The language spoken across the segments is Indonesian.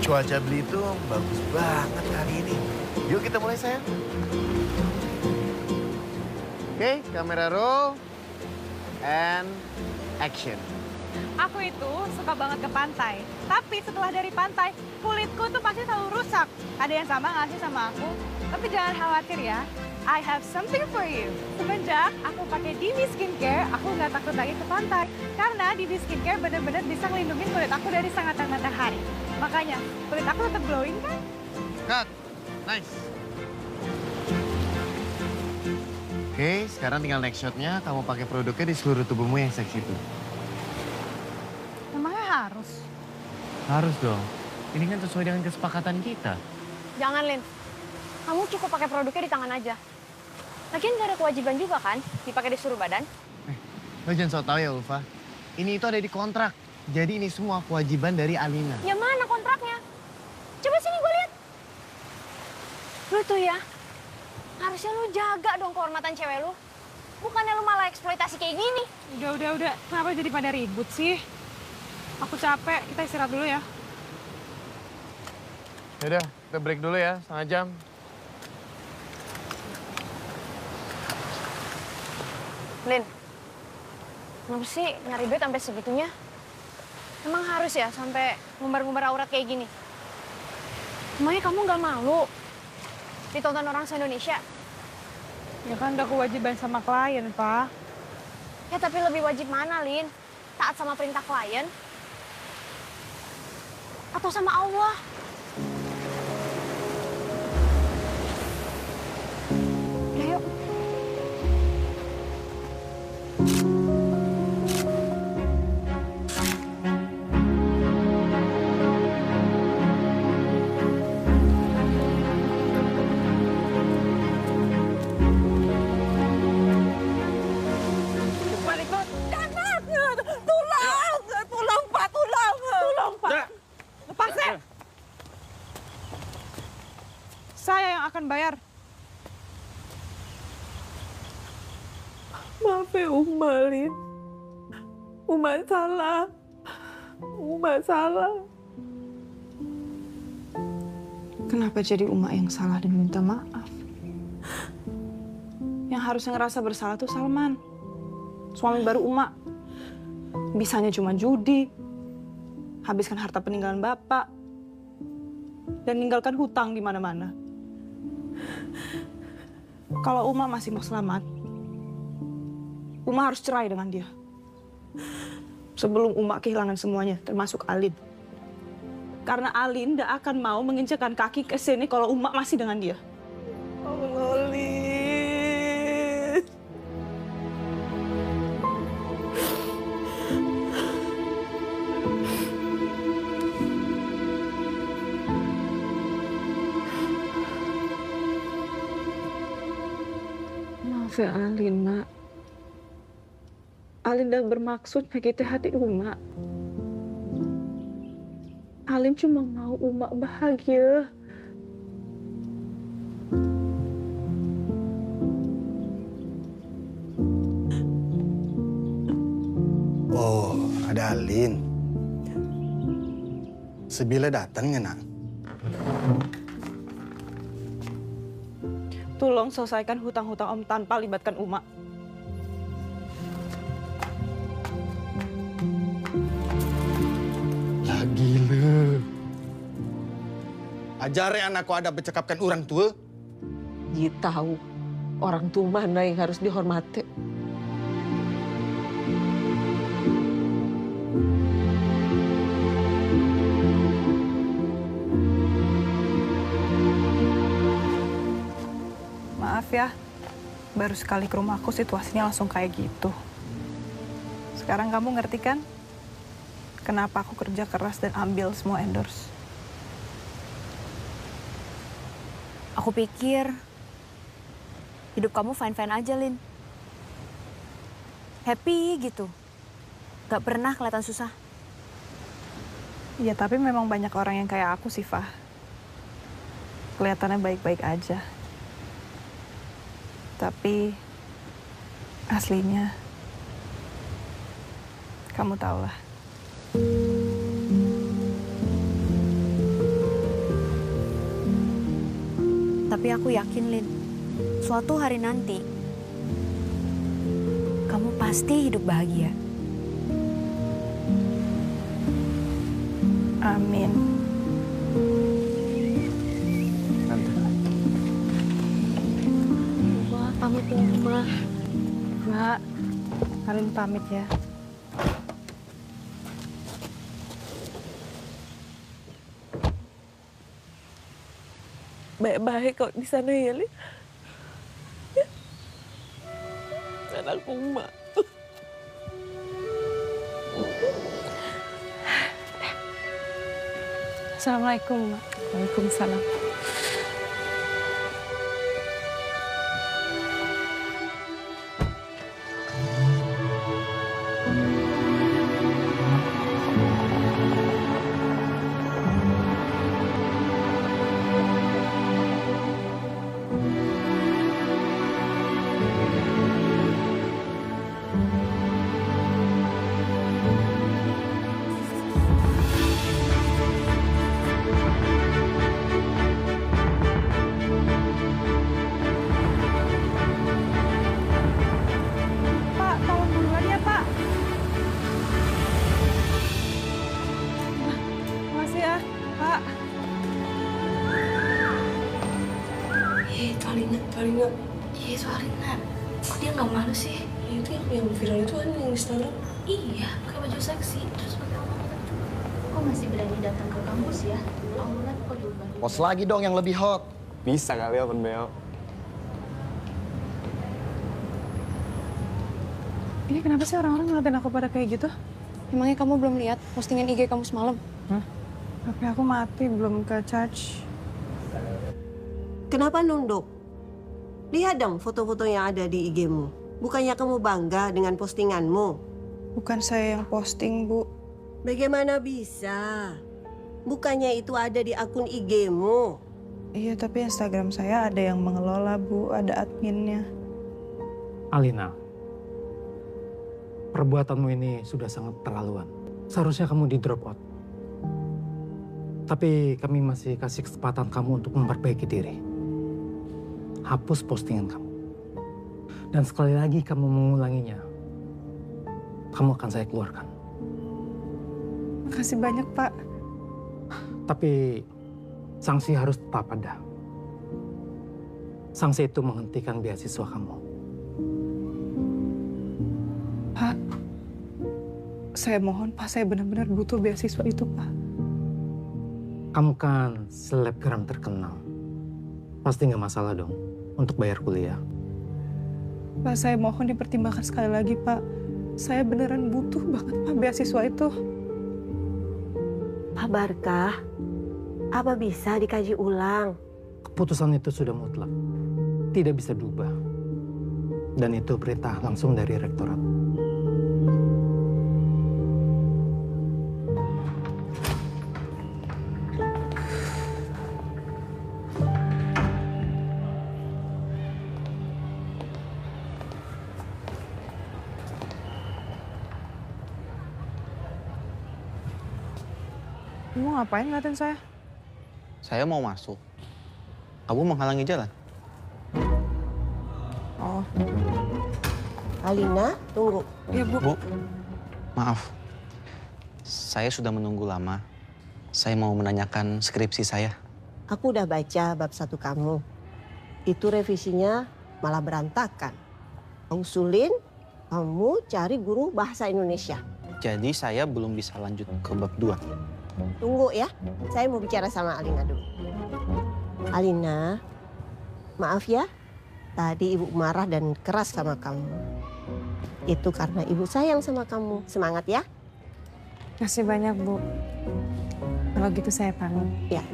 Cuaca Belitung bagus banget hari ini. Yuk kita mulai sayang. Oke, kamera roll and action. Aku itu suka banget ke pantai. Tapi setelah dari pantai, kulitku tuh pasti selalu rusak. Ada yang sama nggak sih sama aku? Tapi jangan khawatir ya. I have something for you. Semenjak aku pakai Divi Skincare, aku nggak takut lagi ke pantai. Karena Divi Skincare benar-benar bisa ngelindungin kulit aku dari sengatan matahari. Makanya, kulit aku tetap glowing kan? Cut. Nice. Oke, sekarang tinggal next shotnya. Kamu pakai produknya di seluruh tubuhmu yang seksi itu. Emangnya harus? Harus dong. Ini kan sesuai dengan kesepakatan kita. Jangan, Lin. Kamu cukup pakai produknya di tangan aja. Lagian nggak ada kewajiban juga kan dipakai di seluruh badan. Lo jangan so tau ya, Ulfa. Ini itu ada di kontrak. Jadi ini semua kewajiban dari Alina. Ya mana kontraknya? Coba sini gue lihat. Lu tuh ya, harusnya lu jaga dong kehormatan cewek lu. Bukannya lu malah eksploitasi kayak gini. Udah. Kenapa jadi pada ribut sih? Aku capek, kita istirahat dulu ya. Yaudah, kita break dulu ya, setengah jam. Lin, kenapa sih nyari duit sampai segitunya? Emang harus ya sampai ngumbar-ngumbar aurat kayak gini? Emangnya kamu nggak malu ditonton orang se-Indonesia? Ya kan udah kewajiban sama klien, Pak. Ya tapi lebih wajib mana, Lin? Taat sama perintah klien? Atau sama Allah? Udah yuk. Balik banget. Tulang, Pak, tulang. Tulang, Pak. Lepasnya. Saya yang akan bayar. Maaf ya Uma, Lin. Uma salah. Kenapa jadi Uma yang salah dan minta maaf? Yang harusnya ngerasa bersalah tuh Salman. Suami baru Uma. Bisanya cuma judi. Habiskan harta peninggalan bapak. Dan ninggalkan hutang di mana-mana. Kalau Uma masih mau selamat, Uma harus cerai dengan dia. Sebelum Uma kehilangan semuanya, termasuk Alin. Karena Alin tidak akan mau menginjakkan kaki ke sini kalau Uma masih dengan dia. Allah, Lin. Maaf ya Alin, Mak. Alin dah bermaksud menyakiti hati Uma. Alin cuma mau Uma bahagia. Oh, ada Alin. Sebila datangnya, nak. Tolong selesaikan hutang-hutang Om tanpa libatkan Uma. Gila. Ajari anakku ada bercakapkan orang tua. Dia tahu orang tua mana yang harus dihormati. Maaf ya, baru sekali ke rumahku situasinya langsung kayak gitu. Sekarang kamu ngerti kan? Kenapa aku kerja keras dan ambil semua endorse? Aku pikir hidup kamu fine-fine aja, Lin. Happy gitu. Gak pernah kelihatan susah. Ya tapi memang banyak orang yang kayak aku sih, Fah. Kelihatannya baik-baik aja. Tapi aslinya kamu tahu lah. Tapi aku yakin, Lin, suatu hari nanti, kamu pasti hidup bahagia. Amin. Tante. Wah, pamit ya, Ma. Mbak, Alin pamit ya. Baik-baik kok di sana ya, Lin. Anakku, Mak. Assalamualaikum, Mbak. Waalaikumsalam. Pak, tolong duluan ya, Pak. Makasih ya, Pak. Itu Alina. Iya, itu Alina. Kok dia nggak malu sih? Ya, itu yang viral itu kan yang Instagram. Iya, pakai baju seksi. Terus pakai amulet juga. Kok masih berani datang ke kampus ya? Amulet kok juga. Post lagi dong yang lebih hot. Bisa kali open BO. Ini kenapa sih orang-orang ngeliatin aku pada kayak gitu? Emangnya kamu belum lihat postingan IG kamu semalam? HP aku mati, belum ke charge. Kenapa nunduk? Lihat dong foto-foto yang ada di IG-mu. Bukannya kamu bangga dengan postinganmu? Bukan saya yang posting, Bu. Bagaimana bisa? Bukannya itu ada di akun IG-mu? Iya, tapi Instagram saya ada yang mengelola, Bu. Ada adminnya. Alina, perbuatanmu ini sudah sangat terlaluan. Seharusnya kamu di drop out. Tapi kami masih kasih kesempatan kamu untuk memperbaiki diri. Hapus postingan kamu. Dan sekali lagi kamu mengulanginya, kamu akan saya keluarkan. Makasih banyak, Pak. Tapi sanksi harus tetap ada. Sanksi itu menghentikan beasiswa kamu. Pak, saya mohon, Pak. Saya benar-benar butuh beasiswa itu, Pak. Kamu kan selebgram terkenal. Pasti nggak masalah dong untuk bayar kuliah. Pak, saya mohon dipertimbangkan sekali lagi, Pak. Saya beneran butuh banget, Pak, beasiswa itu. Pak Barkah, apa bisa dikaji ulang? Keputusan itu sudah mutlak. Tidak bisa diubah. Dan itu perintah langsung dari rektorat. Kamu ngapain ngeliatin saya? Saya mau masuk. Kamu menghalangi jalan. Oh, Alina, tunggu. iya, Bu. Bu, maaf. Saya sudah menunggu lama. Saya mau menanyakan skripsi saya. Aku udah baca bab 1 kamu. Itu revisinya malah berantakan. Usulin kamu cari guru bahasa Indonesia. Jadi saya belum bisa lanjut ke bab 2. Tunggu ya, saya mau bicara sama Alina dulu. Alina, maaf ya, tadi ibu marah dan keras sama kamu. Itu karena ibu sayang sama kamu. Semangat ya. Makasih banyak, Bu. Kalau gitu saya pamit. Ya.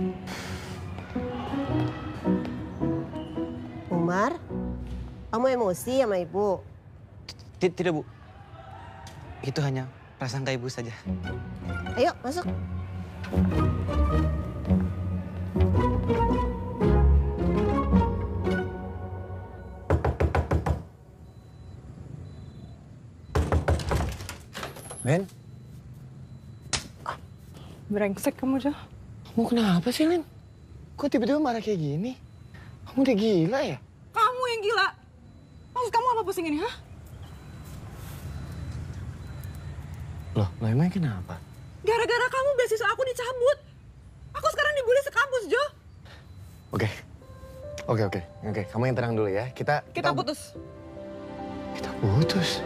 Umar, kamu emosi sama ibu? Tidak, Bu. Itu hanya prasangka ibu saja. Ayo, masuk. Ben, Brengsek kamu, Jo. Mau kenapa sih, Lin? Kok tiba-tiba marah kayak gini? Kamu udah gila ya? Kamu yang gila. Maksud kamu apa pusing ini, hah? Loh, emangnya kenapa? Gara-gara kamu beasiswa aku dicabut. Aku sekarang dibully sekampus, Jo. Oke. Kamu yang tenang dulu ya. Kita putus. Kita putus?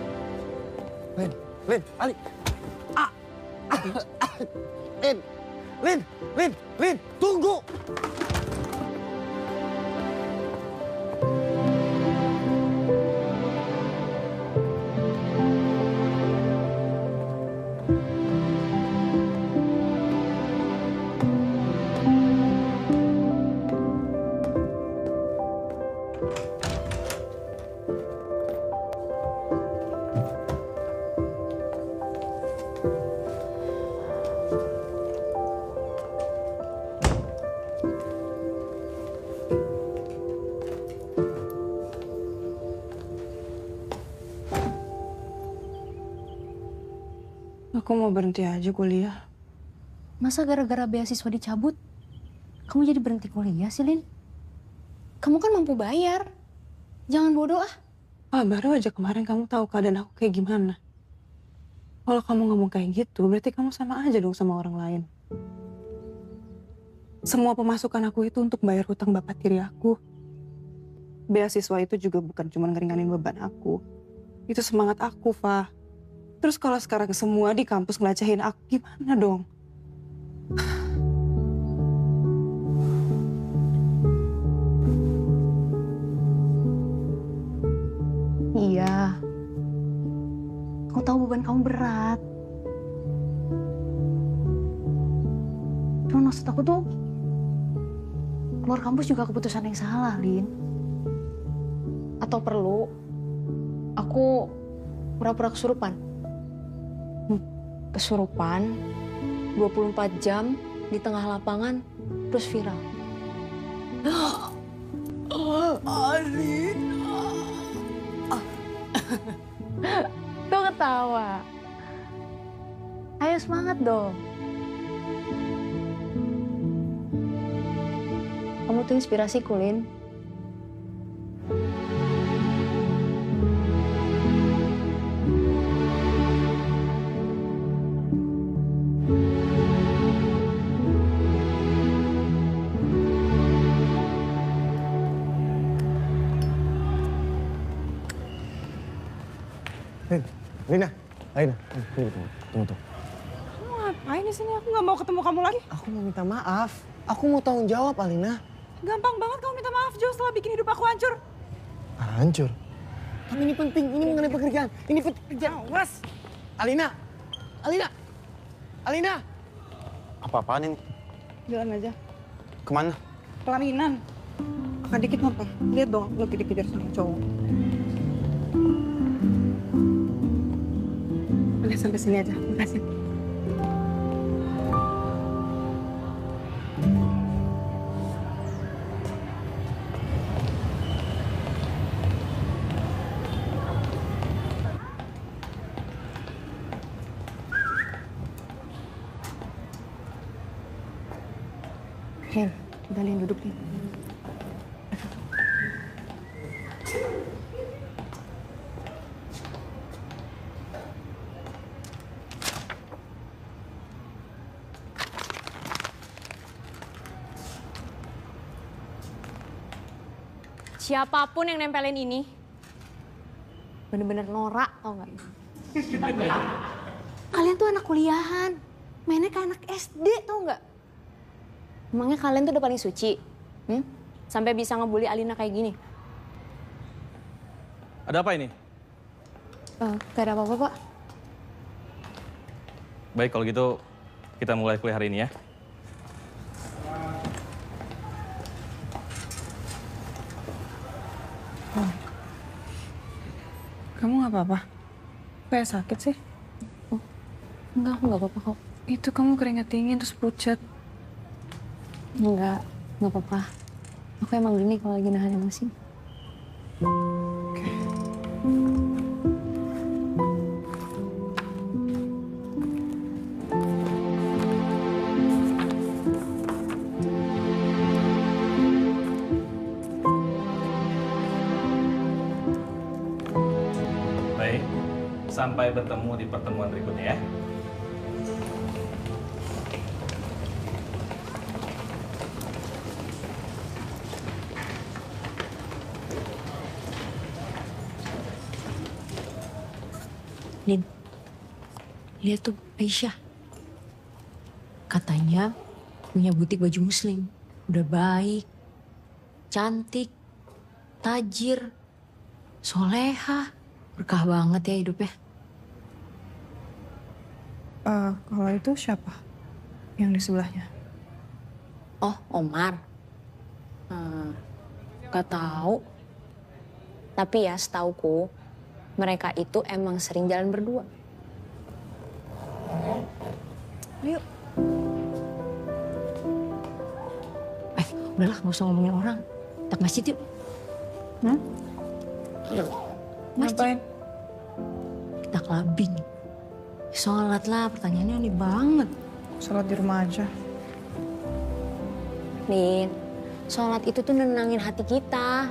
Lin, Ali. Lin, tunggu. Aku mau berhenti aja kuliah. Masa gara-gara beasiswa dicabut, kamu jadi berhenti kuliah sih, Lin? Kamu kan mampu bayar. Jangan bodoh ah. Baru aja kemarin kamu tahu keadaan aku kayak gimana. Kalau kamu ngomong kayak gitu, berarti kamu sama aja dong sama orang lain. Semua pemasukan aku itu untuk bayar hutang bapak tiri aku. Beasiswa itu juga bukan cuma ngeringanin beban aku. Itu semangat aku, Fah. Terus kalau sekarang semua di kampus ngelacahin aku, gimana dong? Iya. Aku tahu beban kamu berat. Cuma maksud aku tuh, keluar kampus juga keputusan yang salah, Lin. Atau perlu, aku pura-pura kesurupan. Kesurupan, 24 jam di tengah lapangan, terus viral. Alina. Tuh ketawa. Ayo semangat dong. Kamu tuh inspirasiku, Lin. Alina, tunggu. Kamu ngapain di sini? Aku nggak mau ketemu kamu lagi. Aku mau minta maaf. Aku mau tanggung jawab, Alina. Gampang banget kamu minta maaf, Jo, setelah bikin hidup aku hancur. Hancur? Tapi ini penting, ini mengenai pekerjaan. Ini penting kerjaan. Was. Alina! Apa-apaan ini? Jalan aja. Kemana? Pelaminan. Makan dikit ngapa? Lihat dong, aku lagi dikejar sama cowok. Udah sampai sini aja, makasih. Lin, udah Lin duduk, Lin. Siapapun yang nempelin ini, bener-bener norak, tau nggak? Kalian tuh anak kuliahan, mainnya kayak anak SD, tau nggak? Emangnya kalian tuh udah paling suci? Sampai bisa ngebully Alina kayak gini? Ada apa ini? Gak ada apa-apa, Pak. Baik, kalau gitu kita mulai kuliah hari ini ya. Kamu nggak apa-apa? Kayak sakit sih? Enggak, aku nggak apa-apa kok. Itu kamu keringat dingin terus pucat. Enggak apa-apa. Aku emang gini kalau lagi nahan emosi. Oke. Sampai bertemu di pertemuan berikutnya ya. Lin, lihat tuh Aisyah. Katanya punya butik baju muslim. Udah baik, cantik, tajir, soleha. Berkah banget ya hidupnya. Kalau itu siapa yang di sebelahnya? Oh, Omar. Gak tahu. Tapi ya setauku, mereka itu emang sering jalan berdua. Ayo. Udahlah, gak usah ngomongin orang. Kita ke masjid yuk. Ngapain? Kita clubbing. Sholat lah, pertanyaannya aneh banget. Sholat di rumah aja. Lin, sholat itu tuh nenangin hati kita.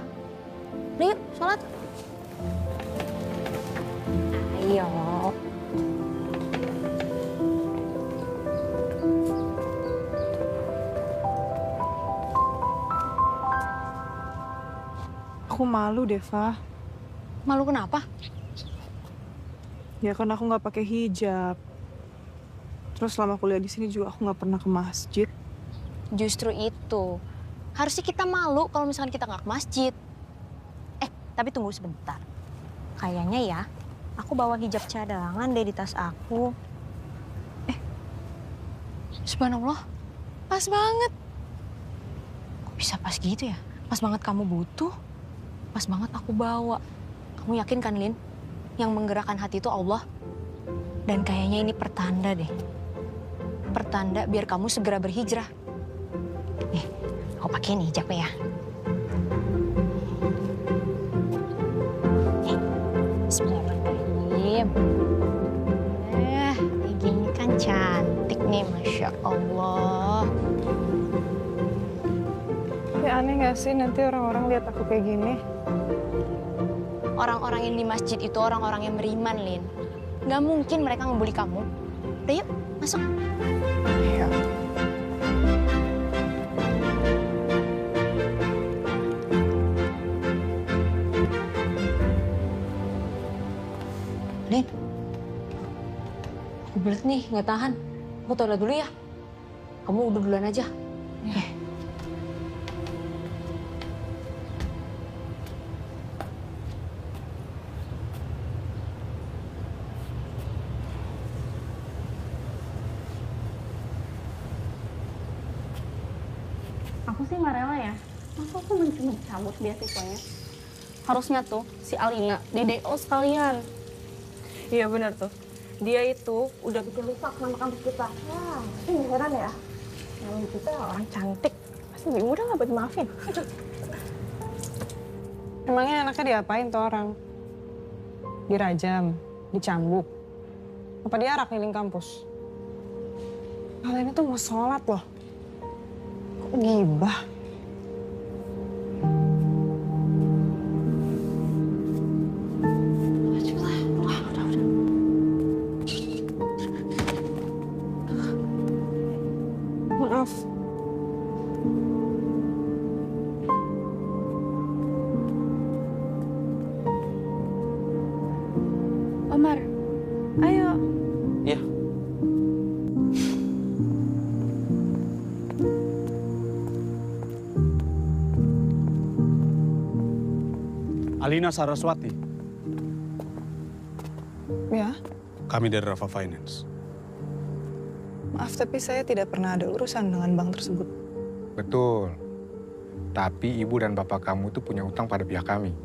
Nih, yuk, sholat. Ayo. Aku malu, Deva. Malu kenapa? Ya kan aku nggak pakai hijab. Terus selama kuliah di sini juga aku nggak pernah ke masjid. Justru itu. Harusnya kita malu kalau misalkan kita nggak ke masjid. Tapi tunggu sebentar. Kayaknya ya, aku bawa hijab cadangan deh di tas aku. Subhanallah, pas banget. Kok bisa pas gitu ya? Pas banget kamu butuh, pas banget aku bawa. Kamu yakin kan, Lin? Yang menggerakkan hati itu Allah. Dan kayaknya ini pertanda deh. Pertanda biar kamu segera berhijrah. Nih, aku pakai nih hijabnya ya. Bismillahirrahmanirrahim. Kayak gini kan cantik nih, Masya Allah. Tapi aneh nggak sih nanti orang-orang lihat aku kayak gini? Orang-orang yang di masjid itu orang-orang yang beriman, Lin. Gak mungkin mereka ngebully kamu. Udah yuk, masuk. Iya. Lin, aku belet nih, nggak tahan. Aku toilet dulu ya. Kamu udah duluan aja. Ya. Aku sih nggak rela ya. Masa aku mencabut beasiswanya? Harusnya tuh si Alina di DO sekalian. Iya benar tuh. Dia itu udah bikin rusak nama kampus kita. Wah, ini heran ya. Nama kita orang cantik. Pasti lebih mudah nggak buat maafin. Emangnya anaknya diapain tuh orang? Dirajam, dicambuk. Apa diarak keliling kampus? Kalian itu mau sholat loh. Kok gibah? Maaf. Omar, ayo. Iya. Alina Saraswati. Ya, Kami dari Rafa Finance. maaf tapi saya tidak pernah ada urusan dengan bank tersebut. Betul. Tapi ibu dan bapak kamu itu punya utang pada pihak kami.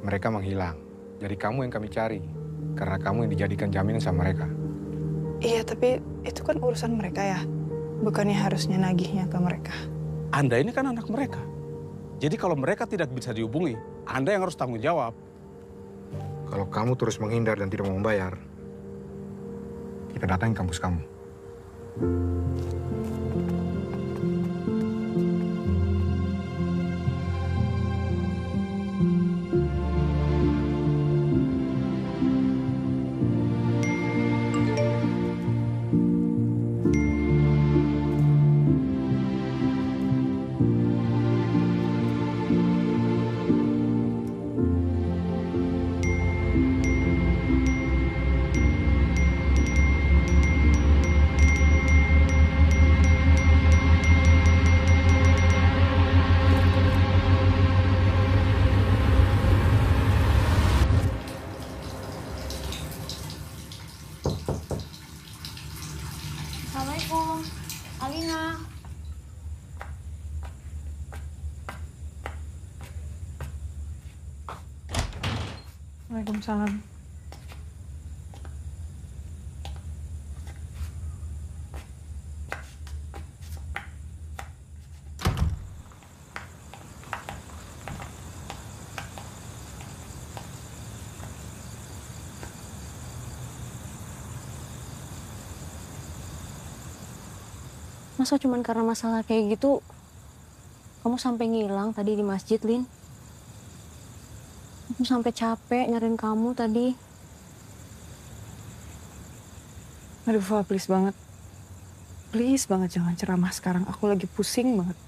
Mereka menghilang. Jadi kamu yang kami cari. Karena kamu yang dijadikan jaminan sama mereka. Iya, tapi itu kan urusan mereka ya. Bukannya harusnya nagihnya ke mereka. Anda ini kan anak mereka. Jadi kalau mereka tidak bisa dihubungi, Anda yang harus tanggung jawab. Kalau kamu terus menghindar dan tidak mau membayar, kita datangi kampus kamu. Assalamualaikum. Alina. Waalaikumsalam. Masa cuman karena masalah kayak gitu, kamu sampai ngilang tadi di masjid, Lin? Aku sampai capek nyariin kamu tadi. Aduh, Fa, please banget. Please banget jangan ceramah sekarang. Aku lagi pusing banget.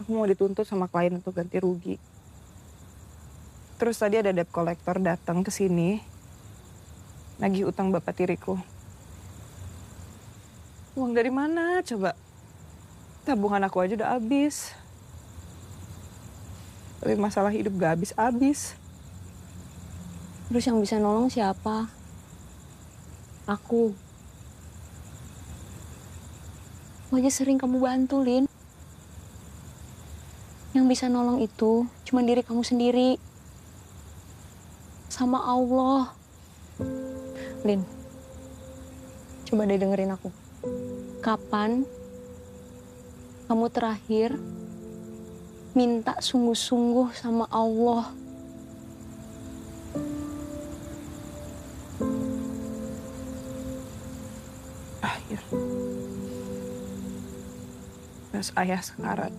Aku mau dituntut sama klien untuk ganti rugi. Terus tadi ada debt collector datang ke sini, nagih utang bapak tiriku. Uang dari mana coba? Tabungan aku aja udah habis. Tapi masalah hidup gak habis-habis. Terus yang bisa nolong siapa? Aku. Aku aja sering kamu bantu, Lin. Yang bisa nolong itu cuma diri kamu sendiri. Sama Allah. Lin, coba deh dengerin aku. Kapan kamu terakhir minta sungguh-sungguh sama Allah? Akhir. Pas ayah sekarat.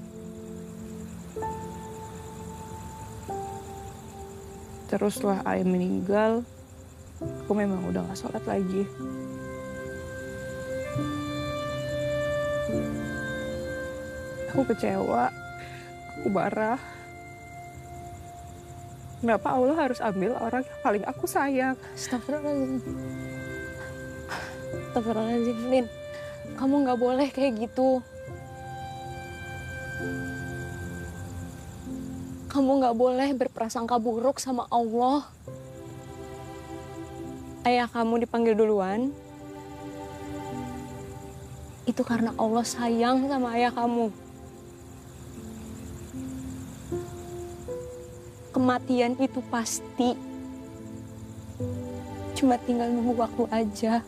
Terus setelah ayah meninggal, aku memang udah gak sholat lagi. Aku kecewa, aku marah. Kenapa Allah harus ambil orang yang paling aku sayang? Astagfirullahaladzim. Astagfirullahaladzim, Lin. Kamu gak boleh kayak gitu. Kamu gak boleh berprasangka buruk sama Allah. Ayah kamu dipanggil duluan. Itu karena Allah sayang sama ayah kamu. Kematian itu pasti. Cuma tinggal nunggu waktu aja.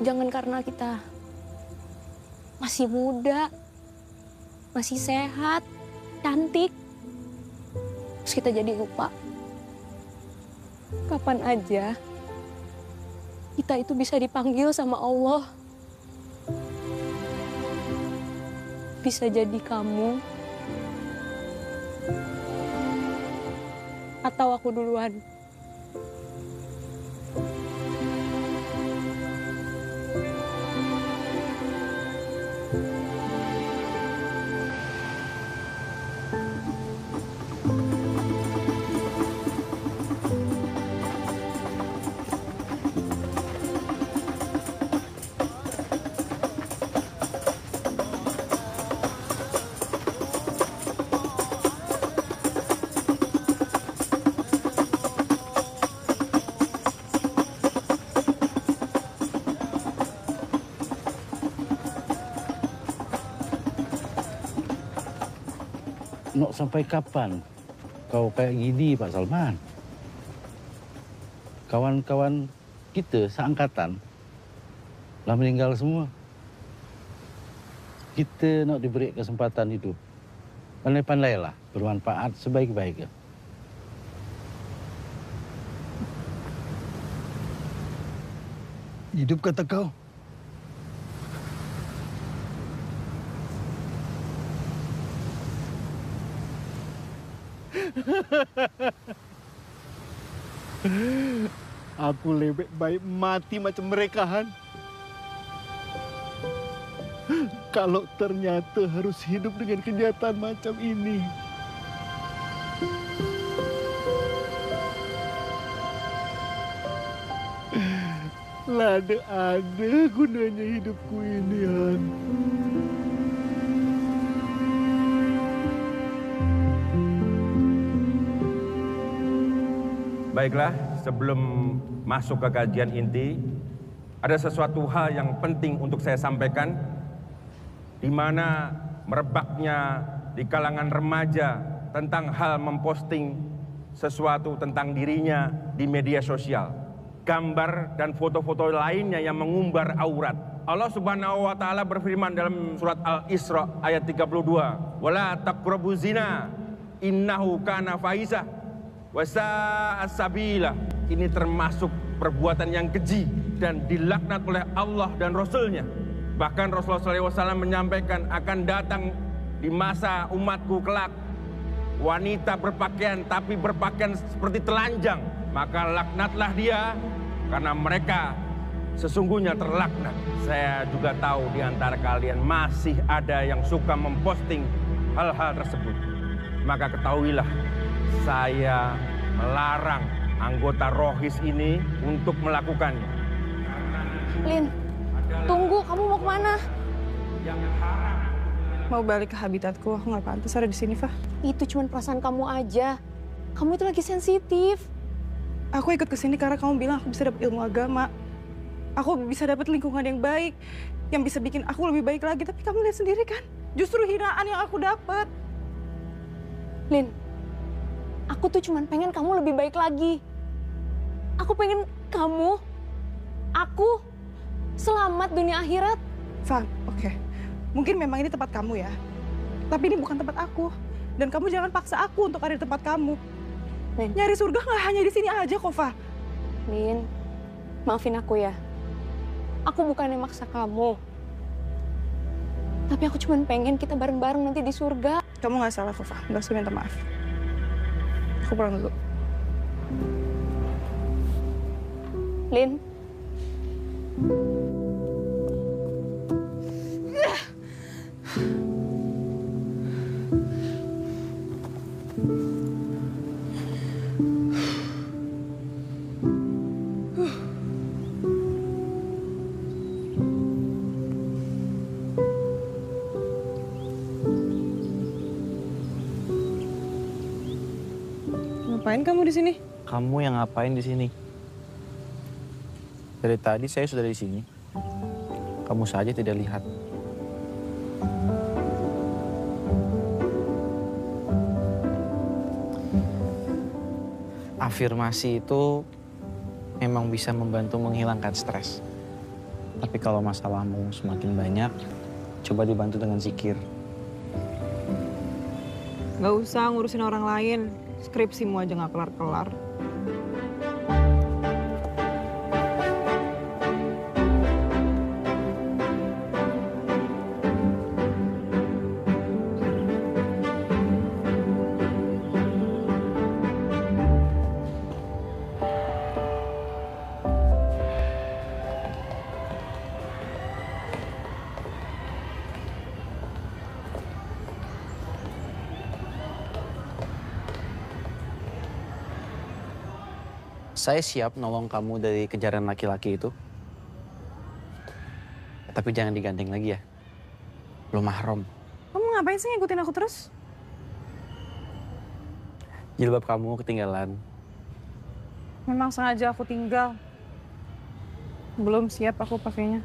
Jangan karena kita masih muda, masih sehat, cantik, terus kita jadi lupa. Kapan aja kita itu bisa dipanggil sama Allah. Bisa jadi kamu atau aku duluan. Nok sampai kapan kau kayak gini, Pak Salman? Kawan-kawan kita seangkatan lah meninggal semua. Kita nak diberi kesempatan hidup. Pandai-pandailah bermanfaat sebaik-baiknya. Hidup kata kau. Aku lebih baik mati macam mereka, Han. Kalau ternyata harus hidup dengan kenyataan macam ini. Lada-ada gunanya hidupku ini, Han. Baiklah, sebelum masuk ke kajian inti, Ada sesuatu hal yang penting untuk saya sampaikan, di mana merebaknya di kalangan remaja tentang hal memposting sesuatu tentang dirinya di media sosial. Gambar dan foto-foto lainnya yang mengumbar aurat. Allah Subhanahu wa taala berfirman dalam surat Al-Isra ayat 32, "Wala taqrabu zina innahu kana fahisah wa sa'a sabila." Ini termasuk perbuatan yang keji dan dilaknat oleh Allah dan Rasul-Nya. Bahkan Rasulullah SAW menyampaikan akan datang di masa umatku kelak wanita berpakaian tapi berpakaian seperti telanjang, maka laknatlah dia karena mereka sesungguhnya terlaknat. Saya juga tahu di antara kalian masih ada yang suka memposting hal-hal tersebut. Maka ketahuilah, saya melarang anggota Rohis ini untuk melakukannya. Lin, tunggu, kamu mau kemana? Mau balik ke habitatku, aku nggak pantas ada di sini, Fah. Itu cuma perasaan kamu aja. Kamu itu lagi sensitif. Aku ikut ke sini karena kamu bilang aku bisa dapat ilmu agama. Aku bisa dapat lingkungan yang baik, yang bisa bikin aku lebih baik lagi. Tapi kamu lihat sendiri kan, justru hinaan yang aku dapat. Lin, aku tuh cuma pengen kamu lebih baik lagi. Aku pengen kamu, aku selamat dunia akhirat. Fah, oke. Mungkin memang ini tempat kamu ya. Tapi ini bukan tempat aku. Dan kamu jangan paksa aku untuk ada di tempat kamu. Lin. Nyari surga nggak hanya di sini aja kok, Fah. Lin, maafin aku ya. Aku bukannya maksa kamu. Tapi aku cuma pengen kita bareng-bareng nanti di surga. Kamu nggak salah, Fah. Nggak usah minta maaf. Aku pulang dulu. Lin. Ngapain kamu di sini? Kamu yang ngapain di sini? Dari tadi saya sudah di sini. Kamu saja tidak lihat. Afirmasi itu memang bisa membantu menghilangkan stres. Tapi kalau masalahmu semakin banyak, coba dibantu dengan zikir. Gak usah ngurusin orang lain. Skripsimu aja gak kelar-kelar. Saya siap nolong kamu dari kejaran laki-laki itu. Tapi jangan digandeng lagi ya. Belum mahram. Kamu ngapain sih ngikutin aku terus? Jilbab kamu ketinggalan. Memang sengaja aku tinggal. Belum siap aku pakainya.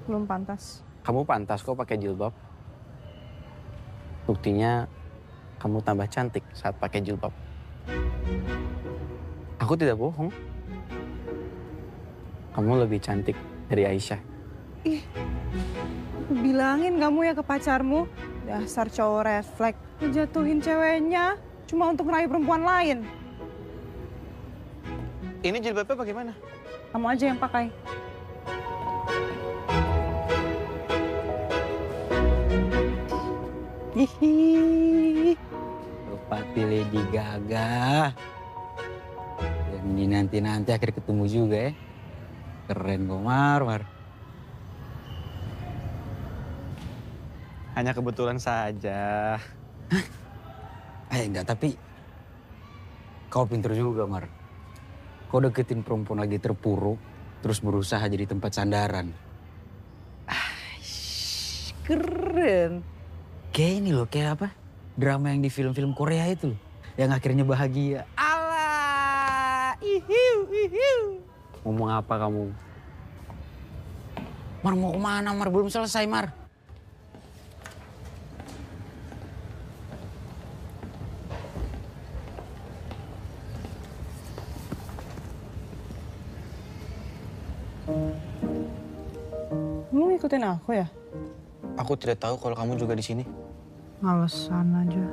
Belum pantas. Kamu pantas kok pakai jilbab. Buktinya kamu tambah cantik saat pakai jilbab. Aku tidak bohong. Kamu lebih cantik dari Aisyah. Ih, bilangin kamu ya ke pacarmu. Dasar cowok refleks. Ngejatuhin ceweknya cuma untuk ngerayu perempuan lain. Ini jilbabnya bagaimana? Kamu aja yang pakai. Hihi. Bupati Lady Gaga. Yang ini nanti akhirnya ketemu juga ya. Keren kok, Mar. Hanya kebetulan saja. Hah? Enggak, tapi kau pinter juga, Mar. Kau deketin perempuan lagi terpuruk, terus berusaha jadi tempat sandaran. Keren. Kayak ini loh, kayak apa? Drama yang di film-film Korea itu loh. Yang akhirnya bahagia. Ngomong apa kamu? Mar mau kemana, Mar? Belum selesai, Mar. Kamu ngikutin aku ya? Aku tidak tahu kalau kamu juga di sini. Alasan aja.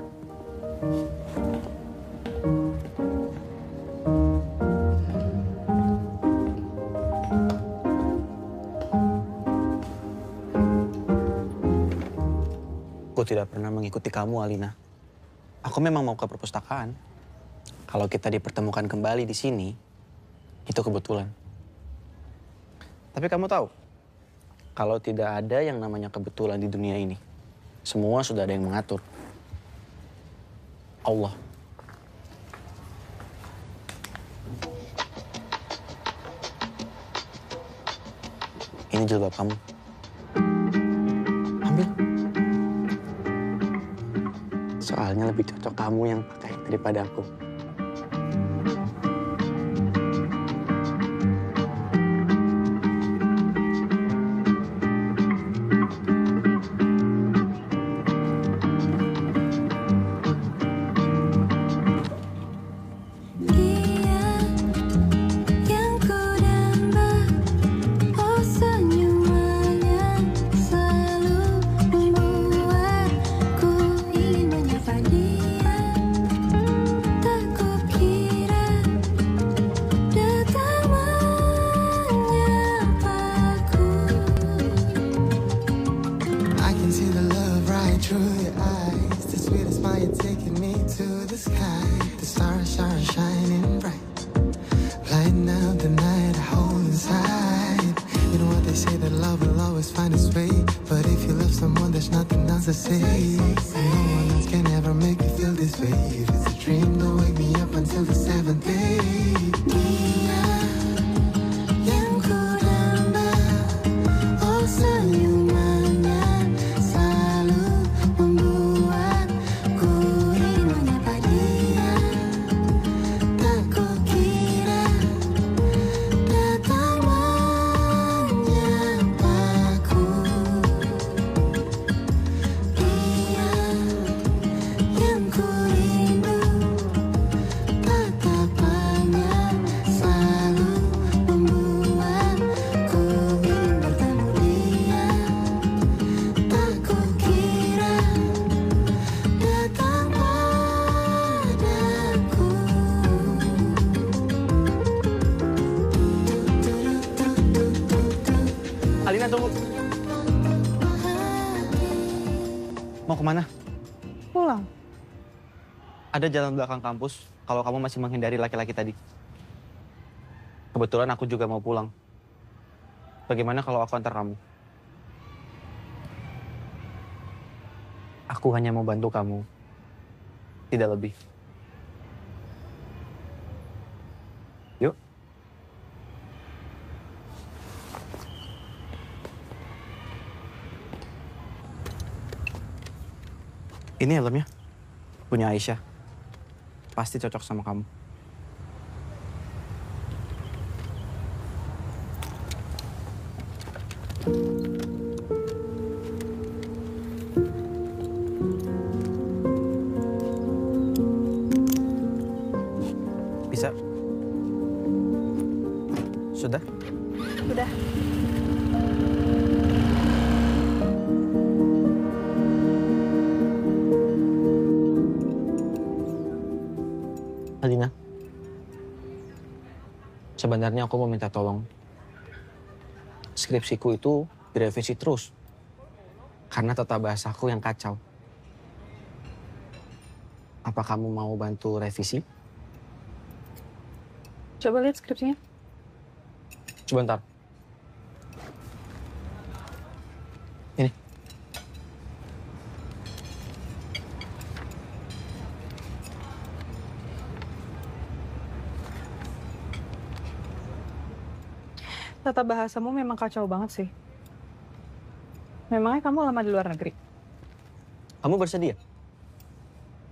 Aku tidak pernah mengikuti kamu, Alina. Aku memang mau ke perpustakaan. Kalau kita dipertemukan kembali di sini, itu kebetulan. Tapi kamu tahu, kalau tidak ada yang namanya kebetulan di dunia ini, semua sudah ada yang mengatur. Allah. Ini jilbab kamu. Ambil. Soalnya lebih cocok kamu yang pakai daripada aku. Alina, tunggu. Mau kemana? Pulang. Ada jalan belakang kampus kalau kamu masih menghindari laki-laki tadi. Kebetulan aku juga mau pulang. Bagaimana kalau aku antar kamu? Aku hanya mau bantu kamu. Tidak lebih. Yuk. Ini helmnya. Punya Aisyah. Pasti cocok sama kamu. Bisa? Sudah? Udah. Alina, sebenarnya aku mau minta tolong. Skripsiku itu direvisi terus, karena tata bahasaku yang kacau. Apa kamu mau bantu revisi? Coba lihat skripsinya. Sebentar. Ini. Tata bahasamu memang kacau banget sih. Memangnya kamu lama di luar negeri? Kamu bersedia?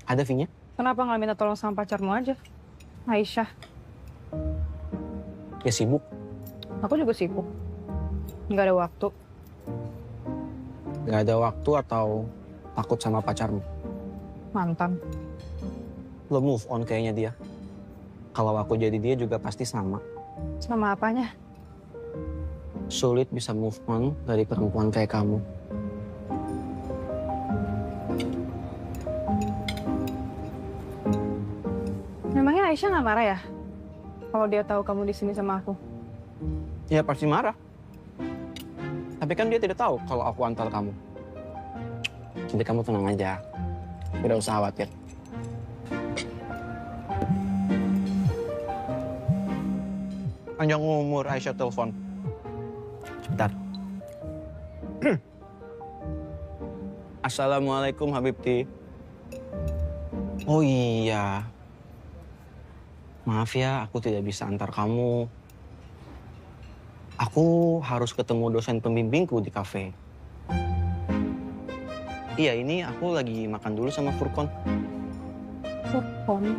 Ada fee-nya? Kenapa nggak minta tolong sama pacarmu aja? Aisyah. Ya sibuk. Aku juga sibuk. Nggak ada waktu. Gak ada waktu atau takut sama pacarmu? Mantan. Lo move on kayaknya dia. Kalau aku jadi dia juga pasti sama. Sama apanya? Sulit bisa move on dari perempuan kayak kamu. Memangnya Aisyah nggak marah ya? Kalau dia tahu kamu di sini sama aku? Ya pasti marah. Tapi kan dia tidak tahu kalau aku antar kamu. Jadi kamu tenang aja. Tidak usah khawatir. Panjang umur Aisyah telepon. Sebentar. Assalamualaikum Habibti. Oh iya. Maaf ya, aku tidak bisa antar kamu. Aku harus ketemu dosen pembimbingku di kafe. Iya, ini aku lagi makan dulu sama Furkon. Furkon?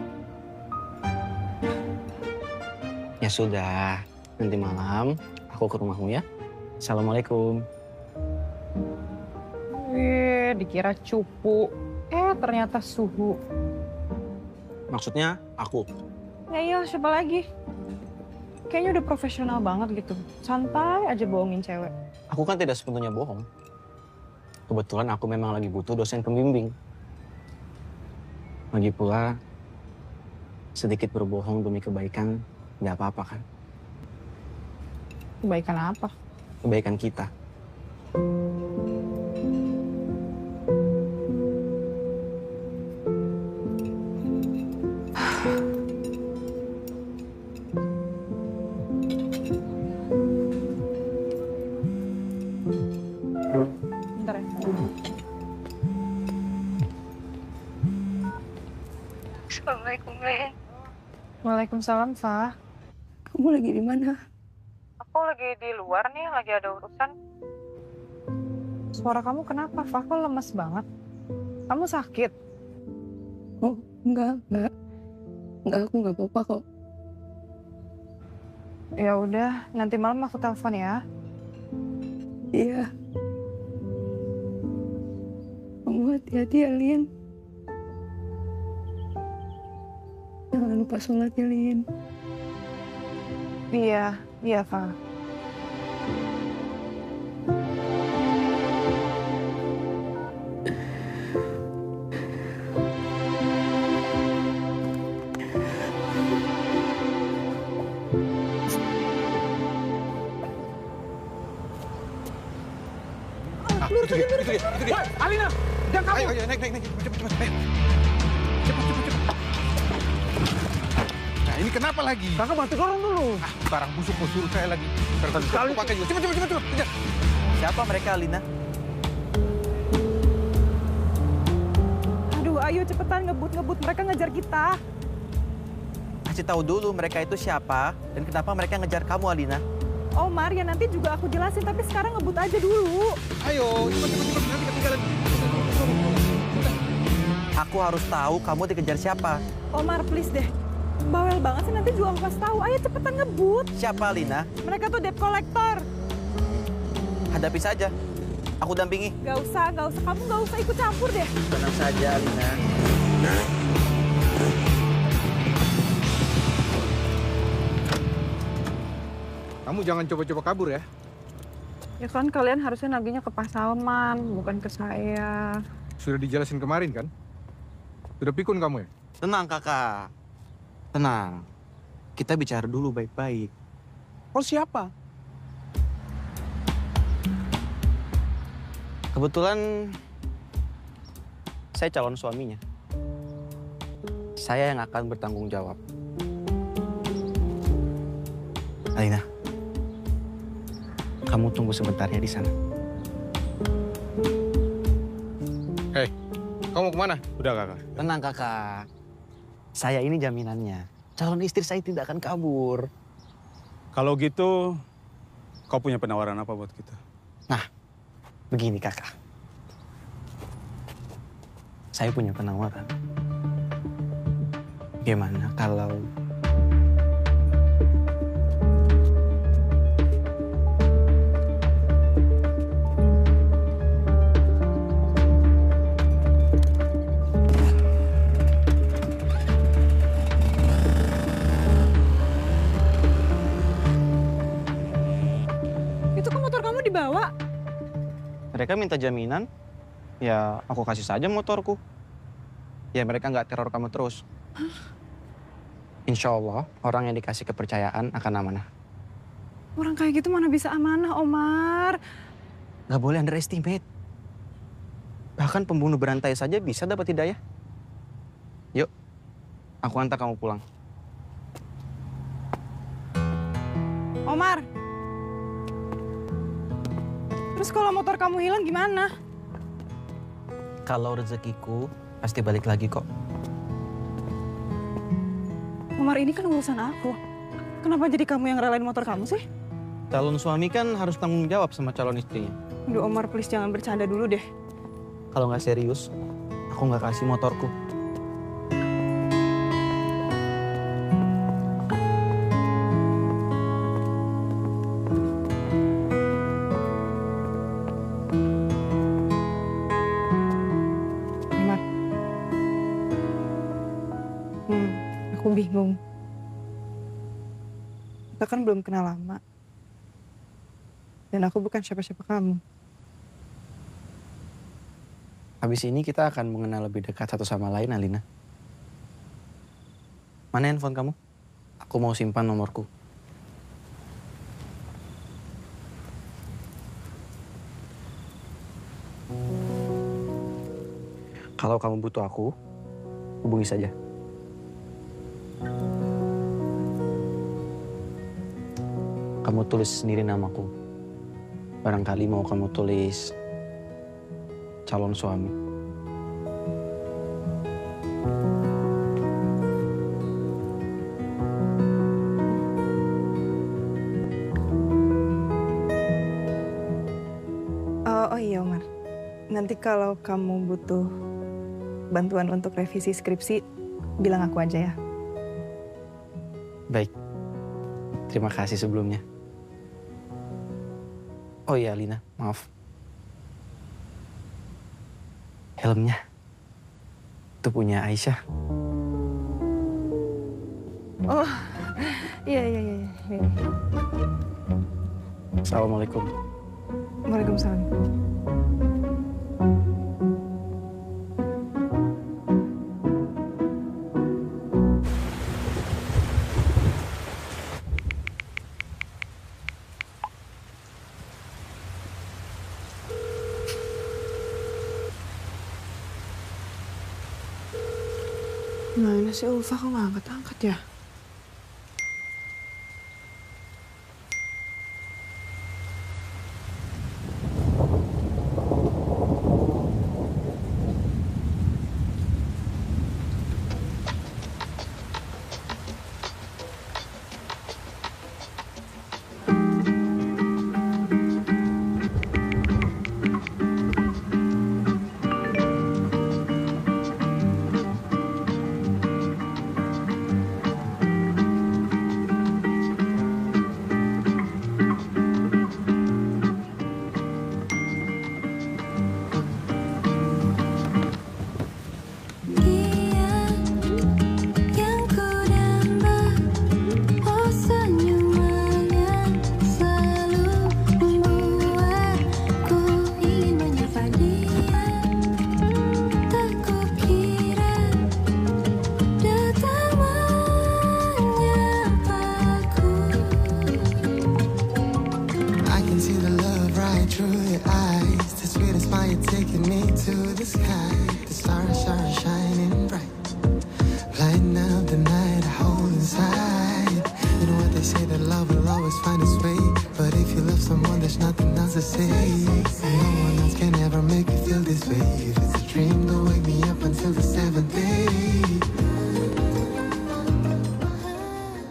Ya sudah, nanti malam aku ke rumahmu ya. Assalamualaikum. Dikira cupu. Ternyata suhu. Maksudnya aku. Ya iya, siapa lagi? Kayaknya udah profesional banget gitu. Santai aja bohongin cewek. Aku kan tidak sepenuhnya bohong. Kebetulan aku memang lagi butuh dosen pembimbing. Lagi pula, sedikit berbohong demi kebaikan, nggak apa-apa kan? Kebaikan apa? Kebaikan kita. Bentar ya. Assalamualaikum, Len. Waalaikumsalam, Fah. Kamu lagi di mana? Aku lagi di luar nih, lagi ada urusan. Suara kamu kenapa, Fah? Kok lemes banget? Kamu sakit? Oh, enggak. Enggak, aku enggak apa-apa kok. Ya udah, nanti malam aku telepon ya. Iya. Kamu hati-hati ya, Lin. Jangan lupa sholat ya, Lin. Iya, Fah. Itu dia. Alina, jangan kamu. Ayo, naik. Cepat. Ayo. Cepat. Nah, ini kenapa lagi? Kakak bantu dorong dulu. Barang busuk mau suruh saya lagi. Sekali pakai juga. Cepat. Kejar. Siapa mereka, Alina? Aduh, ayo cepetan ngebut. Mereka ngejar kita. Kasih tahu dulu mereka itu siapa dan kenapa mereka ngejar kamu, Alina. Oh, Mar, ya nanti juga aku jelasin, tapi sekarang ngebut aja dulu. Ayo, cepat. Nanti ketinggalan. Aku harus tahu kamu dikejar siapa. Oh, Mar, please deh. Bawel banget sih, nanti juga aku kasih tahu. Ayo cepetan ngebut. Siapa, Alina? Mereka tuh debt collector. Hadapi saja. Aku dampingi. Gak usah. Kamu gak usah ikut campur deh. Tenang saja, Alina. Kamu jangan coba-coba kabur ya. Ya kan kalian harusnya naginya ke Pak Salman, bukan ke saya. Sudah dijelasin kemarin kan? Sudah pikun kamu ya? Tenang, Kakak. Tenang. Kita bicara dulu baik-baik. Oh, siapa? Kebetulan saya calon suaminya. Saya yang akan bertanggung jawab. Alina, kamu tunggu sebentar ya di sana. Hei, kamu kemana? Udah, Kakak. Tenang, Kakak. Saya ini jaminannya. Calon istri saya tidak akan kabur. Kalau gitu, kau punya penawaran apa buat kita? Nah, begini Kakak. Saya punya penawaran. Gimana kalau dibawa? Mereka minta jaminan, ya aku kasih saja motorku. Ya mereka nggak teror kamu terus. Insya Allah orang yang dikasih kepercayaan akan amanah. Orang kayak gitu mana bisa amanah, Omar? Nggak boleh underestimate. Bahkan pembunuh berantai saja bisa dapat hidayah. Yuk, aku antar kamu pulang. Omar! Terus kalau motor kamu hilang gimana? Kalau rezekiku, pasti balik lagi kok. Omar, ini kan urusan aku. Kenapa jadi kamu yang relain motor kamu sih? Calon suami kan harus tanggung jawab sama calon istrinya. Aduh Omar, please jangan bercanda dulu deh. Kalau nggak serius, aku nggak kasih motorku. Omar. Aku bingung. Kita kan belum kenal lama. Dan aku bukan siapa-siapa kamu. Habis ini kita akan mengenal lebih dekat satu sama lain, Alina. Mana handphone kamu? Aku mau simpan nomorku. Kalau kamu butuh aku, hubungi saja. Kamu tulis sendiri namaku. Barangkali mau kamu tulis calon suami. Oh iya Omar, nanti kalau kamu butuh bantuan untuk revisi skripsi, bilang aku aja ya. Baik, terima kasih sebelumnya. Oh iya Alina, maaf. Helmnya itu punya Aisyah. Oh, iya. Assalamualaikum. Waalaikumsalam. Mana sih Ulfa, kok nggak angkat-angkat ya?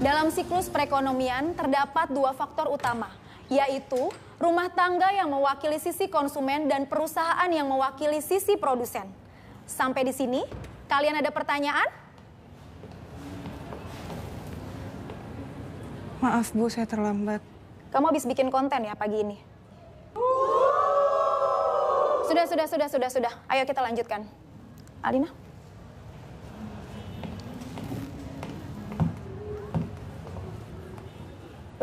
Dalam siklus perekonomian terdapat dua faktor utama, yaitu rumah tangga yang mewakili sisi konsumen dan perusahaan yang mewakili sisi produsen. Sampai di sini, kalian ada pertanyaan? Maaf Bu, saya terlambat. Kamu habis bikin konten ya pagi ini? Sudah. Ayo kita lanjutkan. Alina?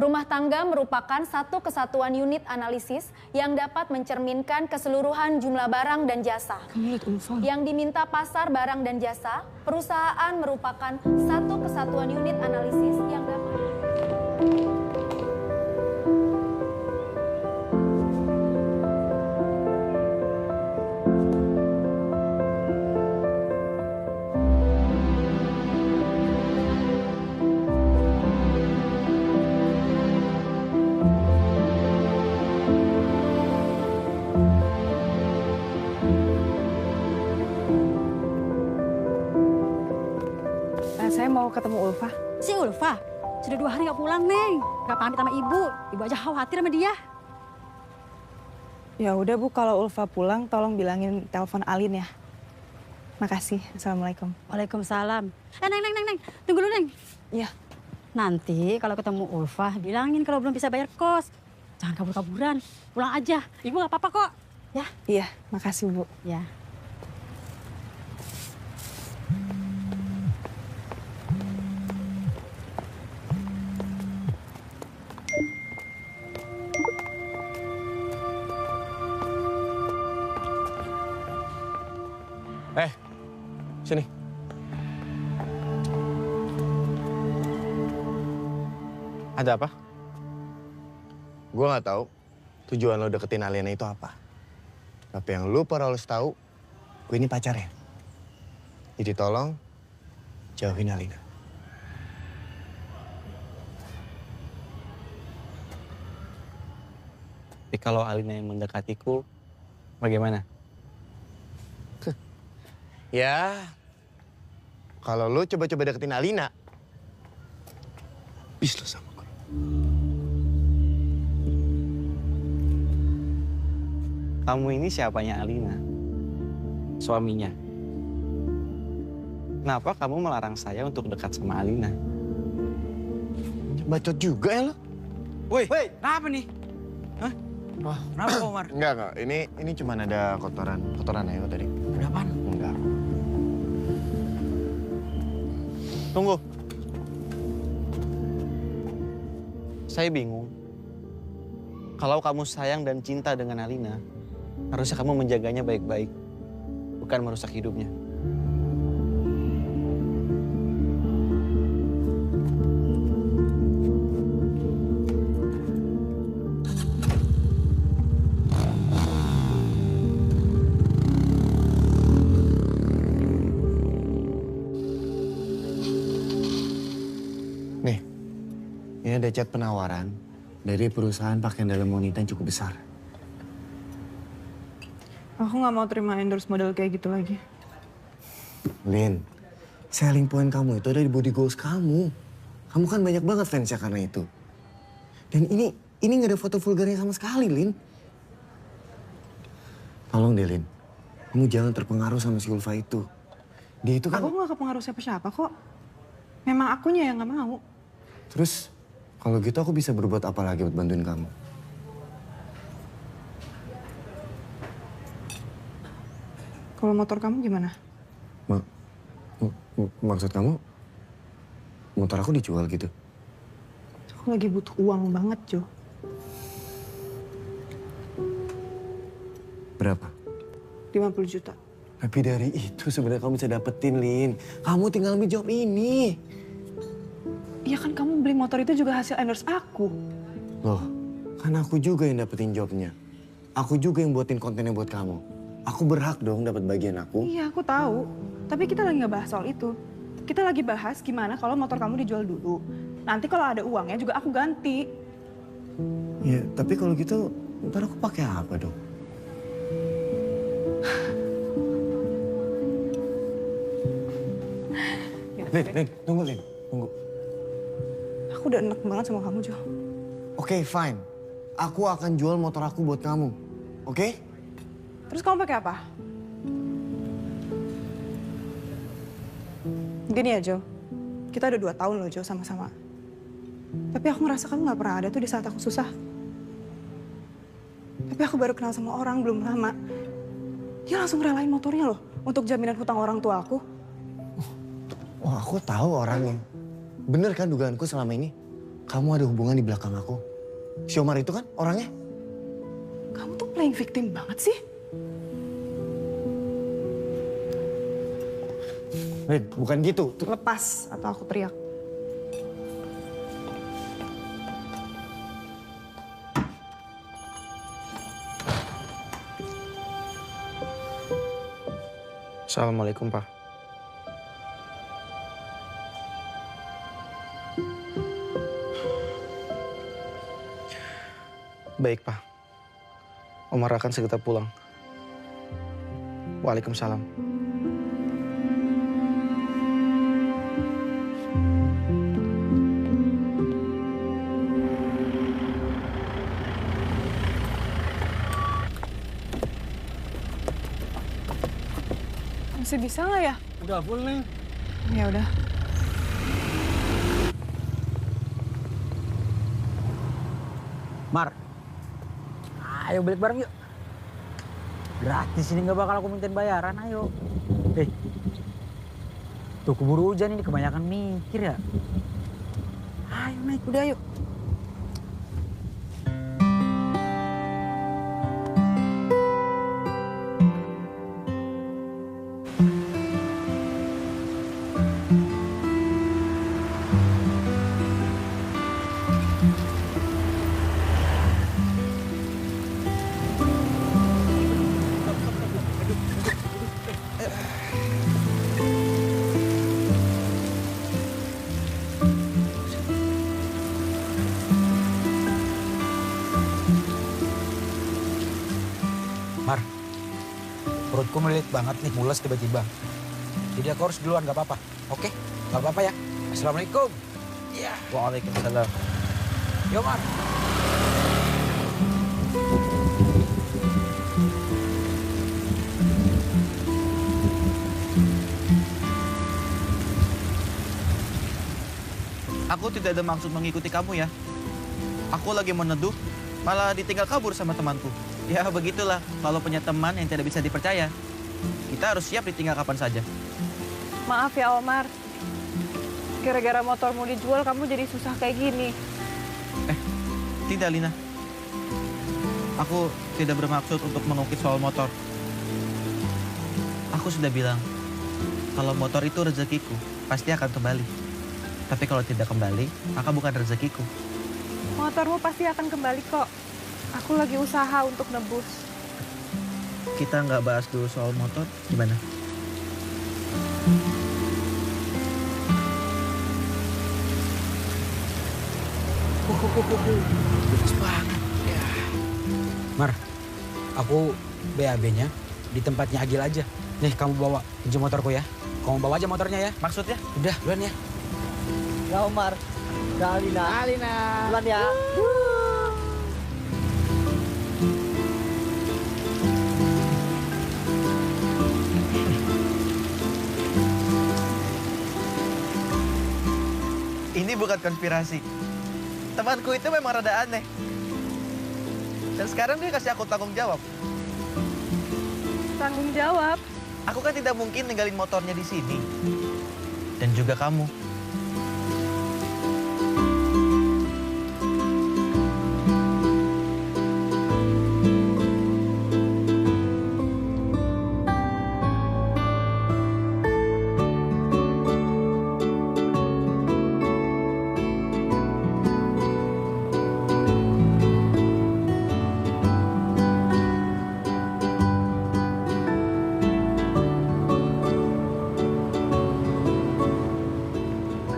Rumah tangga merupakan satu kesatuan unit analisis yang dapat mencerminkan keseluruhan jumlah barang dan jasa. Yang diminta pasar barang dan jasa, perusahaan merupakan satu kesatuan unit analisis yang dapat... Saya mau ketemu Ulfa. Si Ulfa? Sudah 2 hari gak pulang, Neng. Gak pamit sama ibu. Ibu aja khawatir sama dia. Ya udah Bu, kalau Ulfa pulang tolong bilangin telepon Alin ya. Makasih. Assalamualaikum. Waalaikumsalam. Neng. Tunggu dulu, Neng. Iya. Nanti kalau ketemu Ulfa, bilangin kalau belum bisa bayar kos. Jangan kabur-kaburan. Pulang aja. Ibu gak apa-apa kok. Ya? Iya, makasih Bu. Ya. Sini. Ada apa? Gue nggak tahu tujuan lo deketin Alina itu apa. Tapi yang lo harus tahu, gue ini pacarnya. Jadi tolong jauhin Alina. Tapi kalau Alina yang mendekatiku, bagaimana? Ya, kalau lo coba-coba deketin Alina, habis lo sama gue. Kamu ini siapanya Alina? Suaminya. Kenapa kamu melarang saya untuk dekat sama Alina? Bacot juga ya lo. Woi, kenapa nih? Hah? Wah, kenapa Omar? Enggak. Ini cuma ada kotoran ayo tadi. Ada apaan? Enggak. Tunggu. Saya bingung. Kalau kamu sayang dan cinta dengan Alina, harusnya kamu menjaganya baik-baik, bukan merusak hidupnya. Ini ada chat penawaran dari perusahaan pakaian dalam wanita yang cukup besar. Aku nggak mau terima endorse model kayak gitu lagi. Lin, selling point kamu itu ada di body goals kamu. Kamu kan banyak banget fansnya karena itu. Dan ini nggak ada foto vulgarnya sama sekali, Lin. Tolong deh, Lin. Kamu jangan terpengaruh sama si Ulfa itu. Dia itu kan... Aku nggak kepengaruh siapa-siapa kok. Memang akunya yang nggak mau. Terus, kalau gitu aku bisa berbuat apa lagi buat bantuin kamu? Kalau motor kamu gimana? Maksud kamu, motor aku dijual gitu? Aku lagi butuh uang banget, Jo. Berapa? 50 juta. Tapi dari itu sebenarnya kamu bisa dapetin, Lin. Kamu tinggal ambil job ini. Iya kan kamu beli motor itu juga hasil endorse aku. Loh, kan aku juga yang dapetin jobnya. Aku juga yang buatin kontennya buat kamu. Aku berhak dong dapat bagian aku. Iya, aku tahu. Tapi kita lagi nggak bahas soal itu. Kita lagi bahas gimana kalau motor kamu dijual dulu. Nanti kalau ada uangnya juga aku ganti. Ya, tapi kalau gitu ntar aku pakai apa dong? Lin, tunggu Lin, tunggu. Aku udah enak banget sama kamu, Jo. Oke, fine. Aku akan jual motor aku buat kamu. Oke? Terus kamu pakai apa? Gini ya, Jo. Kita udah 2 tahun loh, Jo, sama-sama. Tapi aku ngerasa kamu gak pernah ada tuh di saat aku susah. Tapi aku baru kenal sama orang belum lama. Dia langsung relain motornya loh untuk jaminan hutang orang tua aku. Oh, aku tahu orangnya. Bener kan dugaanku selama ini? kamu ada hubungan di belakang aku. Si Omar itu kan orangnya. Kamu tuh playing victim banget sih. Rin, bukan gitu. Lepas atau aku teriak. Assalamualaikum, Pak. Baik, Pak. Omar akan segera pulang. Waalaikumsalam. Masih bisa nggak ya? Udah full nih. Ya udah. Mar, ayo balik bareng yuk. Gratis ini nggak bakal aku mintain bayaran, ayo. Tuh keburu hujan ini kebanyakan mikir ya. Ayo naik udah yuk. Mar, perutku melilit banget nih, mules tiba-tiba. Jadi aku harus duluan, gak apa-apa. Oke? Gak apa-apa ya. Assalamualaikum. Iya. Waalaikumsalam. Yo, Mar. Aku tidak ada maksud mengikuti kamu ya. Aku lagi meneduh, malah ditinggal kabur sama temanku. Ya begitulah, kalau punya teman yang tidak bisa dipercaya. Kita harus siap ditinggal kapan saja. Maaf ya Omar. Gara-gara motormu dijual kamu jadi susah kayak gini. Tidak, Lina. Aku tidak bermaksud untuk mengungkit soal motor. Aku sudah bilang, kalau motor itu rezekiku, pasti akan kembali. Tapi kalau tidak kembali, maka bukan rezekiku. Motormu pasti akan kembali kok. Aku lagi usaha untuk nebus. Kita nggak bahas dulu soal motor, gimana? Bagus banget. Ya. Mar, aku BAB-nya di tempatnya Agil aja. Nih, kamu bawa pinjam motorku ya. Kamu bawa aja motornya ya. Maksudnya? Udah, duluan ya. Ya Omar, udah Alina. Alina. Duluan ya. Ini bukan konspirasi. Temanku itu memang rada aneh. Dan sekarang dia kasih aku tanggung jawab. Tanggung jawab? Aku kan tidak mungkin ninggalin motornya di sini. Dan juga kamu.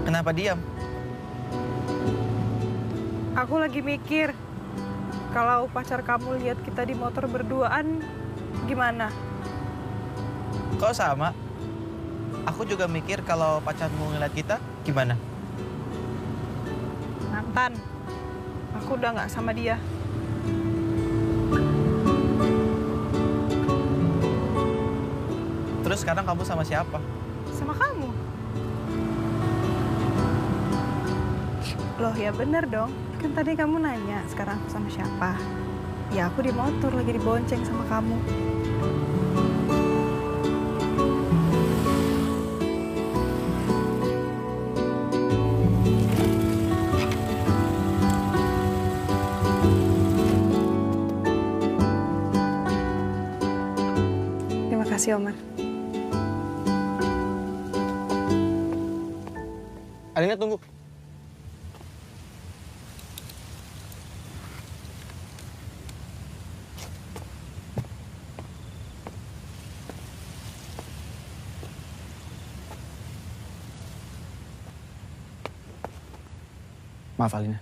Kenapa diam? Aku lagi mikir, kalau pacar kamu lihat kita di motor berduaan, gimana? Kok sama? Aku juga mikir kalau pacarmu ngeliat kita, gimana? Mantan. Aku udah nggak sama dia. Terus sekarang kamu sama siapa? Sama kamu. Loh ya bener dong, kan tadi kamu nanya sekarang aku sama siapa. Ya aku di motor lagi dibonceng sama kamu. Makasih, Omar. Alina tunggu. Maaf Alina.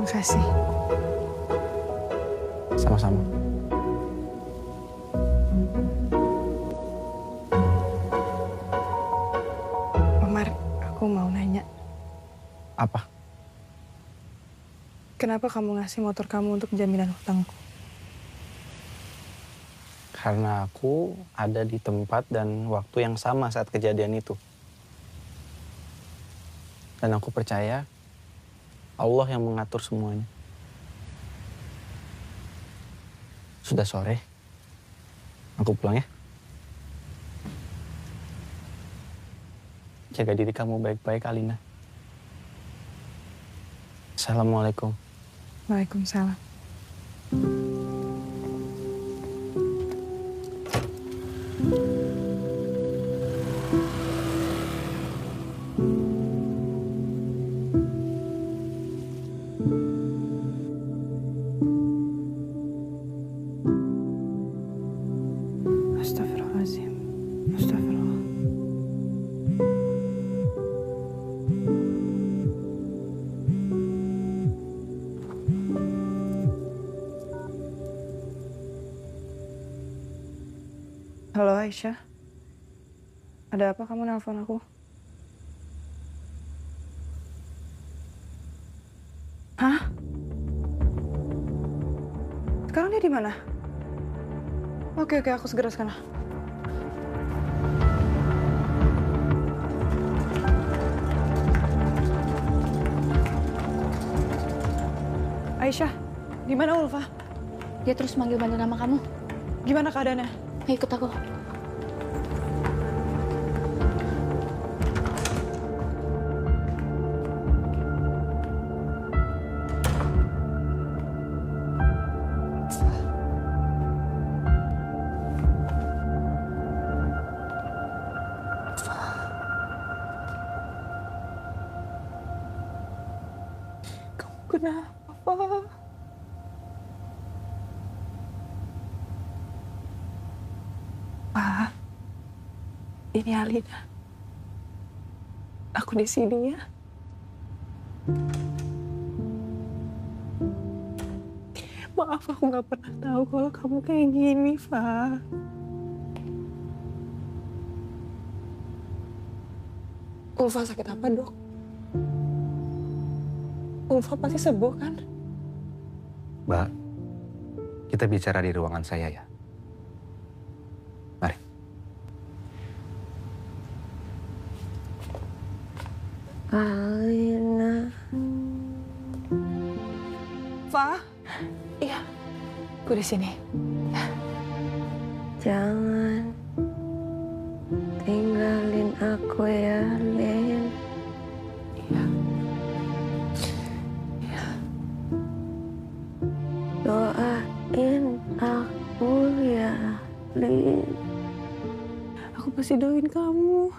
Makasih. Sama-sama. Omar, aku mau nanya. Apa? Kenapa kamu ngasih motor kamu untuk jaminan hutangku? Karena aku ada di tempat dan waktu yang sama saat kejadian itu. Dan aku percaya Allah yang mengatur semuanya. Sudah sore. Aku pulang ya. Jaga diri kamu baik-baik, Alina. Assalamualaikum. Waalaikumsalam. Astagfirullahaladzim. Astagfirullah. Halo Aisyah. Ada apa kamu nelpon aku? Hah? Sekarang dia di mana? Oke, aku segera sana. Aisyah, di mana Ulfa? Dia terus manggil-manggil nama kamu. Gimana keadaannya? Ayo ikut aku. Kenapa? Pak, ini Alina. Aku di sini ya. Maaf, aku nggak pernah tahu kalau kamu kayak gini, Pak. Ulfa sakit apa, Dok? Ulfa pasti sembuh, kan? Mbak, kita bicara di ruangan saya ya. Mari. Alina. Fa? Iya, aku di sini. Jangan tinggalin aku ya, Lin. Iya. Doain aku ya, Lin. Aku pasti doain kamu.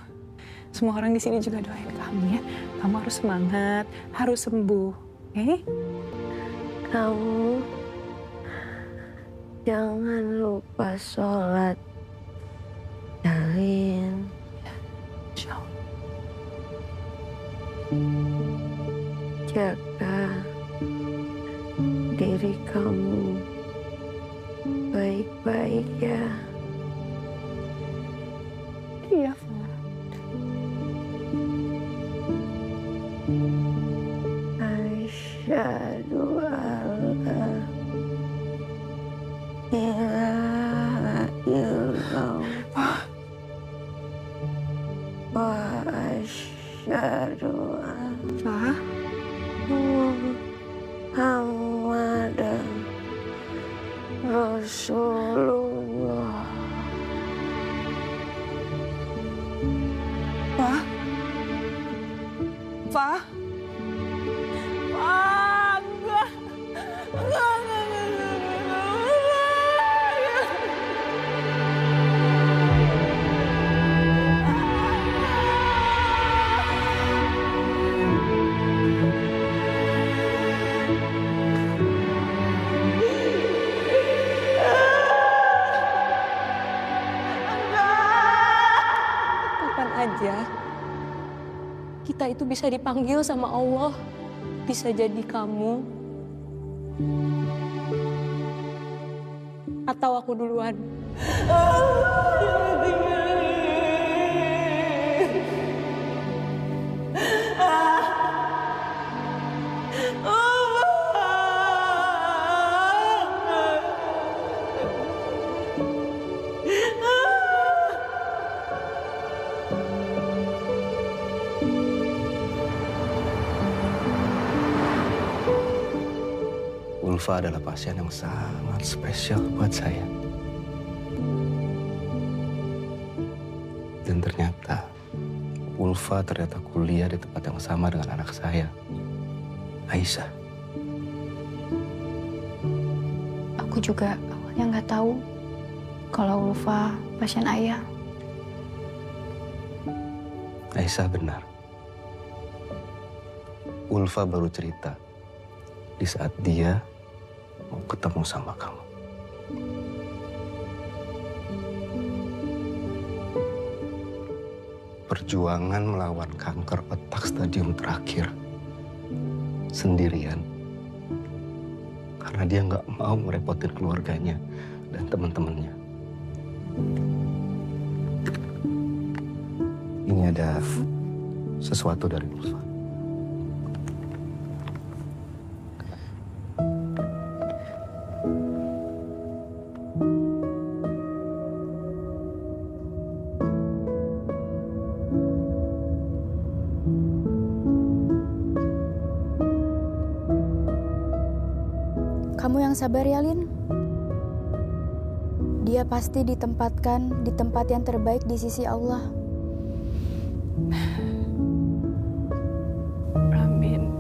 Semua orang di sini juga doain kamu ya. Kamu harus semangat, harus sembuh. Oke? Kamu jangan lupa sholat, ya, Lin. Insyaallah. Jaga diri kamu baik-baik ya. Iya, Fa. Asyhadu alla ilaha illallah wa asyhadu anna Muhammadan Rasulullah. itu bisa dipanggil sama Allah. Bisa jadi kamu. Atau aku duluan. Ulfa adalah pasien yang sangat spesial buat saya. Dan ternyata Ulfa kuliah di tempat yang sama dengan anak saya, Aisyah. Aku juga awalnya nggak tahu kalau Ulfa pasien ayah. Aisyah benar. Ulfa baru cerita di saat dia mau ketemu sama kamu. Perjuangan melawan kanker otak stadium terakhir sendirian karena dia nggak mau merepotin keluarganya dan teman-temannya. Ini ada sesuatu dari Ulfa. Kamu yang sabar ya, Lin. Dia pasti ditempatkan di tempat yang terbaik di sisi Allah. Amin.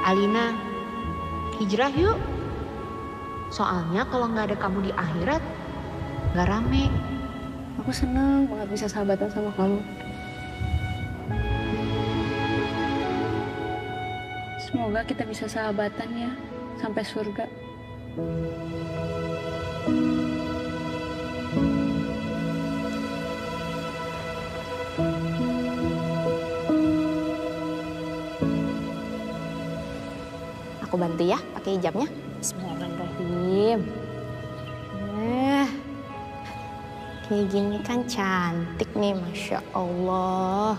Alina, hijrah yuk. Soalnya kalau nggak ada kamu di akhirat, nggak rame. Aku senang banget bisa sahabatan sama kamu. Semoga kita bisa sahabatan ya, sampai surga. Aku bantu ya pakai hijabnya. Bismillahirrahmanirrahim. Kayak gini kan cantik nih, Masya Allah.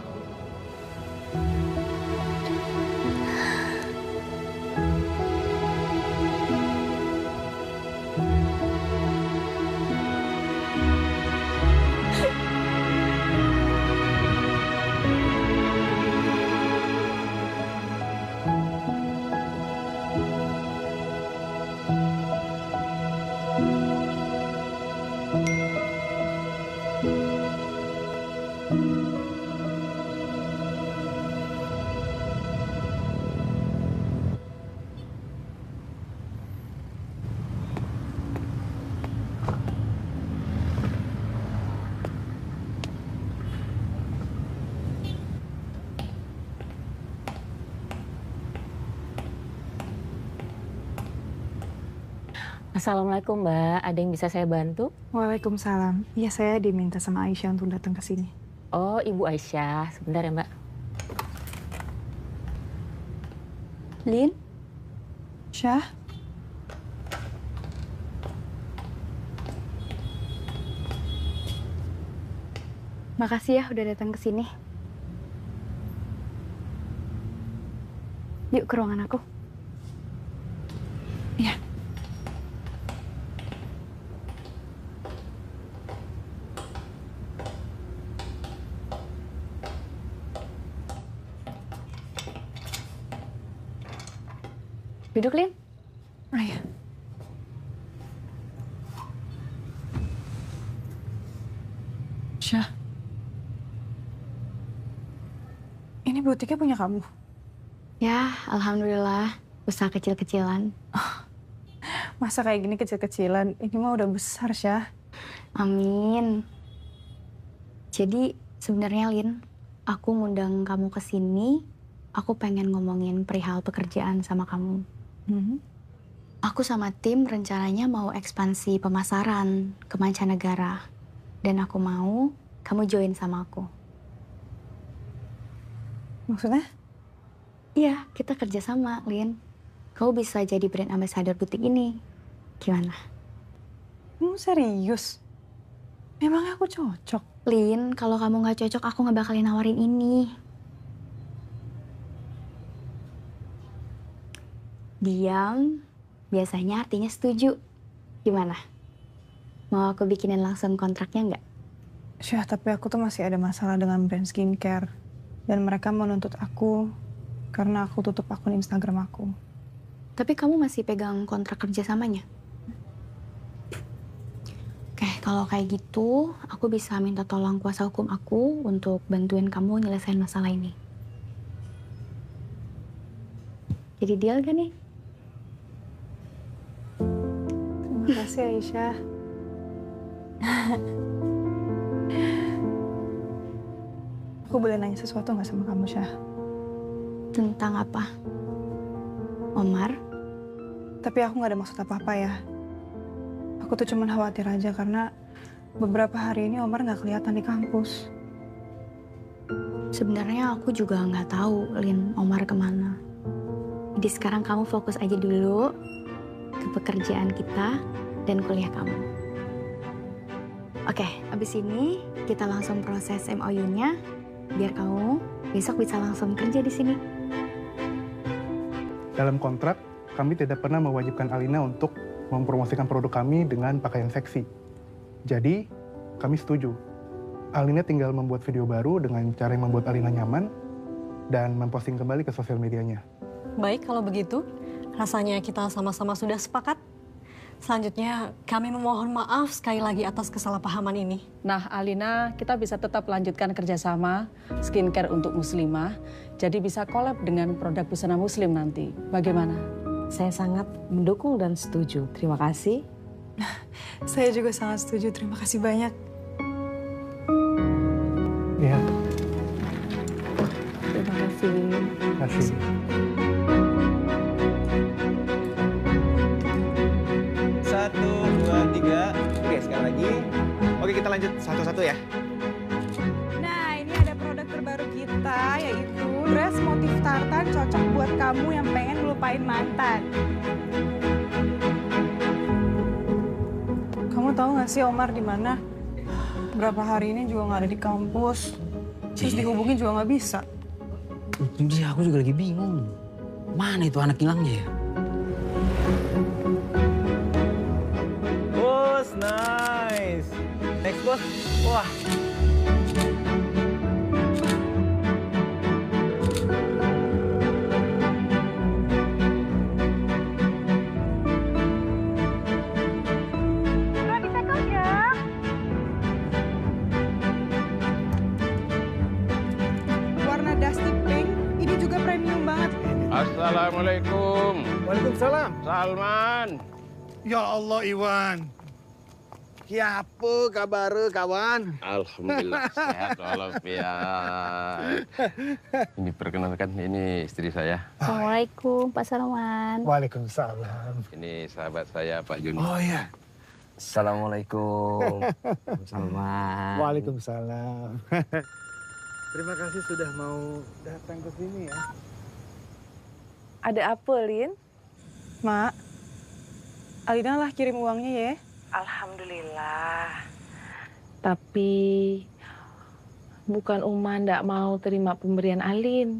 Assalamualaikum Mbak, ada yang bisa saya bantu? Waalaikumsalam. Ya, saya diminta sama Aisyah untuk datang ke sini. Oh, Ibu Aisyah. Sebentar ya Mbak. Lin? Syah? Makasih ya udah datang ke sini. Yuk ke ruangan aku. Iya. Duduk, Lin. Oh ya. Syah. Ini butiknya punya kamu? Ya, alhamdulillah. Usaha kecil-kecilan. Masa kayak gini kecil-kecilan? Ini mah udah besar, Syah. Amin. Jadi sebenarnya Lin, aku ngundang kamu ke sini, aku pengen ngomongin perihal pekerjaan sama kamu. Aku sama tim rencananya mau ekspansi pemasaran ke mancanegara. Dan aku mau kamu join sama aku. Maksudnya? Iya, kita kerja sama, Lin. Kau bisa jadi brand ambassador butik ini. Gimana? Serius? Memangnya aku cocok? Lin, kalau kamu nggak cocok, aku nggak bakalin nawarin ini. Diam, biasanya artinya setuju. Gimana? Mau aku bikinin langsung kontraknya nggak? Syah, tapi aku tuh masih ada masalah dengan brand skincare. Dan mereka menuntut aku karena aku tutup akun Instagram aku. Tapi kamu masih pegang kontrak kerjasamanya? Oke, kalau kayak gitu, aku bisa minta tolong kuasa hukum aku untuk bantuin kamu nyelesain masalah ini. Jadi deal gak nih? Terima kasih, Aisyah. Aku boleh nanya sesuatu nggak sama kamu, Syah? Tentang apa? Omar? Tapi aku nggak ada maksud apa-apa ya. Aku tuh cuman khawatir aja karena beberapa hari ini Omar nggak kelihatan di kampus. Sebenarnya aku juga nggak tahu, Lin, Omar kemana. Jadi sekarang kamu fokus aja dulu ke pekerjaan kita dan kuliah kamu. Oke, abis ini kita langsung proses MOU-nya biar kamu besok bisa langsung kerja di sini. Dalam kontrak, kami tidak pernah mewajibkan Alina untuk mempromosikan produk kami dengan pakaian seksi. Jadi, kami setuju. Alina tinggal membuat video baru dengan cara yang membuat Alina nyaman dan memposting kembali ke sosial medianya. Baik, kalau begitu, rasanya kita sama-sama sudah sepakat. Selanjutnya, kami memohon maaf sekali lagi atas kesalahpahaman ini. Nah, Alina, kita bisa tetap lanjutkan kerjasama skincare untuk muslimah. Jadi bisa collab dengan produk busana muslim nanti. Bagaimana? Saya sangat mendukung dan setuju. Terima kasih. Saya juga sangat setuju. Terima kasih banyak. Iya. Terima kasih. Terima kasih. Satu, dua, tiga. Oke, sekali lagi. Oke, kita lanjut satu-satu ya. Nah, ini ada produk terbaru kita, yaitu dress motif tartan cocok buat kamu yang pengen ngelupain mantan. Kamu tahu nggak sih Omar di mana? Berapa hari ini juga nggak ada di kampus. Terus dihubungin juga nggak bisa. Iya, aku juga lagi bingung. Mana itu anak hilangnya ya? Bos, nice. Next, bos. Wah. Warna dusty pink, ini juga premium banget. Assalamualaikum. Waalaikumsalam. Salman. Ya Allah, Iwan. Kiapa kabar kawan? Alhamdulillah sehat walafiat. Ini perkenalkan, ini istri saya. Assalamualaikum Pak Salman. Waalaikumsalam. Ini sahabat saya Pak Juni. Oh ya. Assalamualaikum. Salman. Waalaikumsalam. Terima kasih sudah mau datang ke sini ya. Ada apa, Lin? Mak, Alina lah kirim uangnya ya. Alhamdulillah. Tapi bukan Uma ndak mau terima pemberian Alin.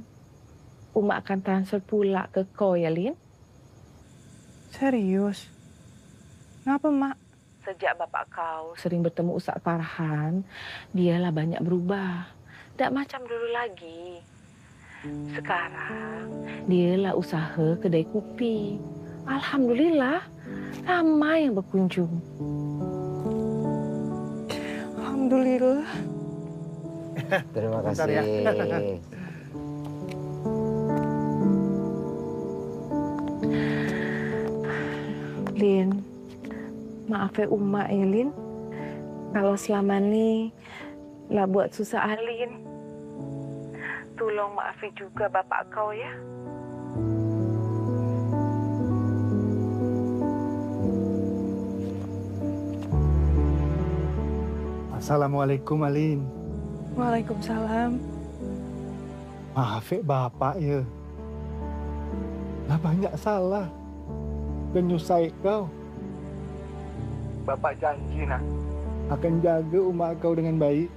Uma akan transfer pula ke kau ya, Lin. Serius? Ngapa, Mak? Sejak bapak kau sering bertemu Ustaz Farhan, dialah banyak berubah. Ndak macam dulu lagi. Sekarang dialah usaha kedai kopi. Alhamdulillah, ramai yang berkunjung. Alhamdulillah. Terima kasih. Ya. Lin, maaf ya Uma ya Lin. Kalau selama ini lah buat susah Alin. Tolong maafin juga bapak kau ya. Assalamualaikum Alin. Waalaikumsalam. Maaf ya bapak ya. Lah banyak salah dan nyusai kau. Bapak janji nak akan jaga umat kau dengan baik.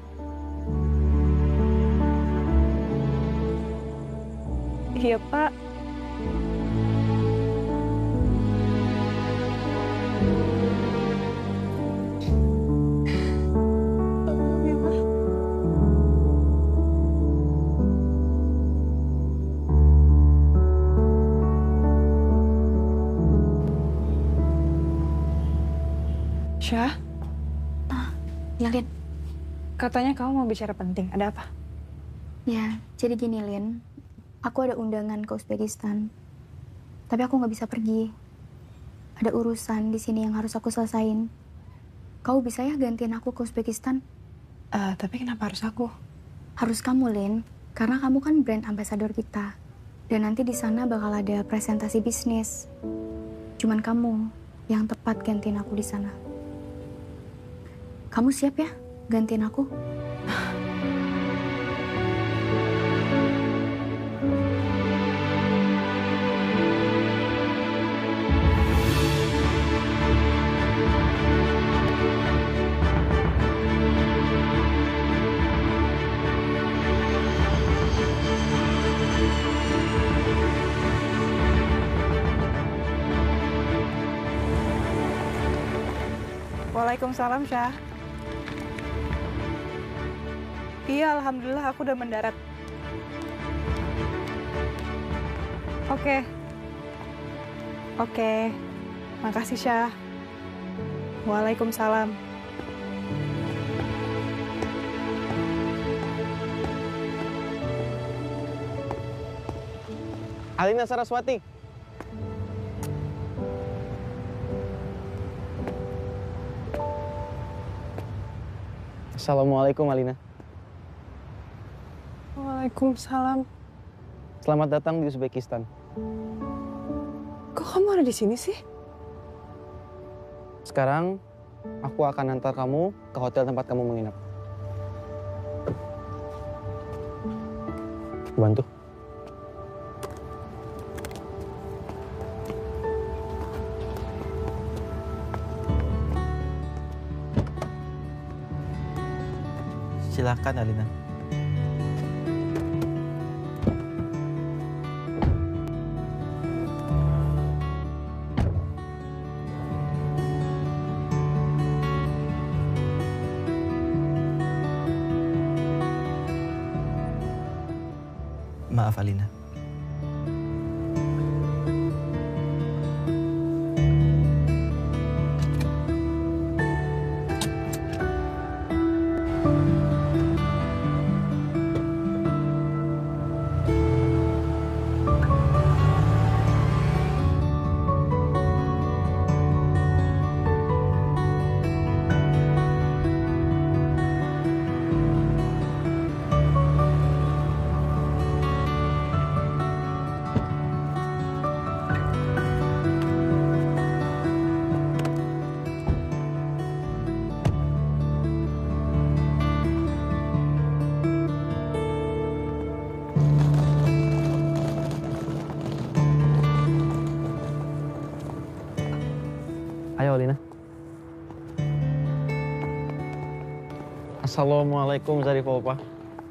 Iya Pak. Syah? Ya, Lin. Katanya kamu mau bicara penting. Ada apa? Ya, jadi gini, Lin. Aku ada undangan ke Uzbekistan. Tapi aku nggak bisa pergi. Ada urusan di sini yang harus aku selesain. Kau bisa ya gantiin aku ke Uzbekistan? Tapi kenapa harus aku? Harus kamu, Lin. Karena kamu kan brand ambassador kita. Dan nanti di sana bakal ada presentasi bisnis. Cuman kamu yang tepat gantiin aku di sana. Kamu siap ya gantiin aku? Waalaikumsalam, Syah. Iya, alhamdulillah aku udah mendarat. Oke. Makasih, Syah. Waalaikumsalam. Alina Saraswati. Assalamualaikum Alina. Waalaikumsalam. Selamat datang di Uzbekistan. Kok kamu ada di sini sih? Sekarang aku akan antar kamu ke hotel tempat kamu menginap. Bantu. Silakan Alina. Maaf Alina. Ayo Alina. Assalamualaikum Zarifah Opa.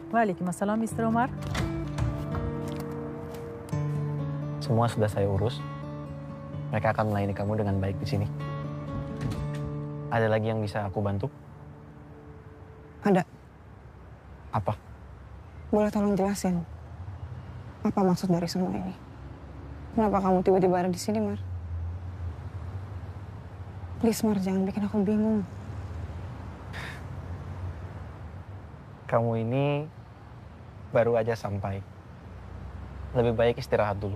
Waalaikumsalam Mr. Omar. Semua sudah saya urus. Mereka akan melayani kamu dengan baik di sini. Ada lagi yang bisa aku bantu? Ada. Apa? Boleh tolong jelasin? Apa maksud dari semua ini? Kenapa kamu tiba-tiba ada di sini, Mar? Please, Mar, jangan bikin aku bingung. Kamu ini baru aja sampai. Lebih baik istirahat dulu.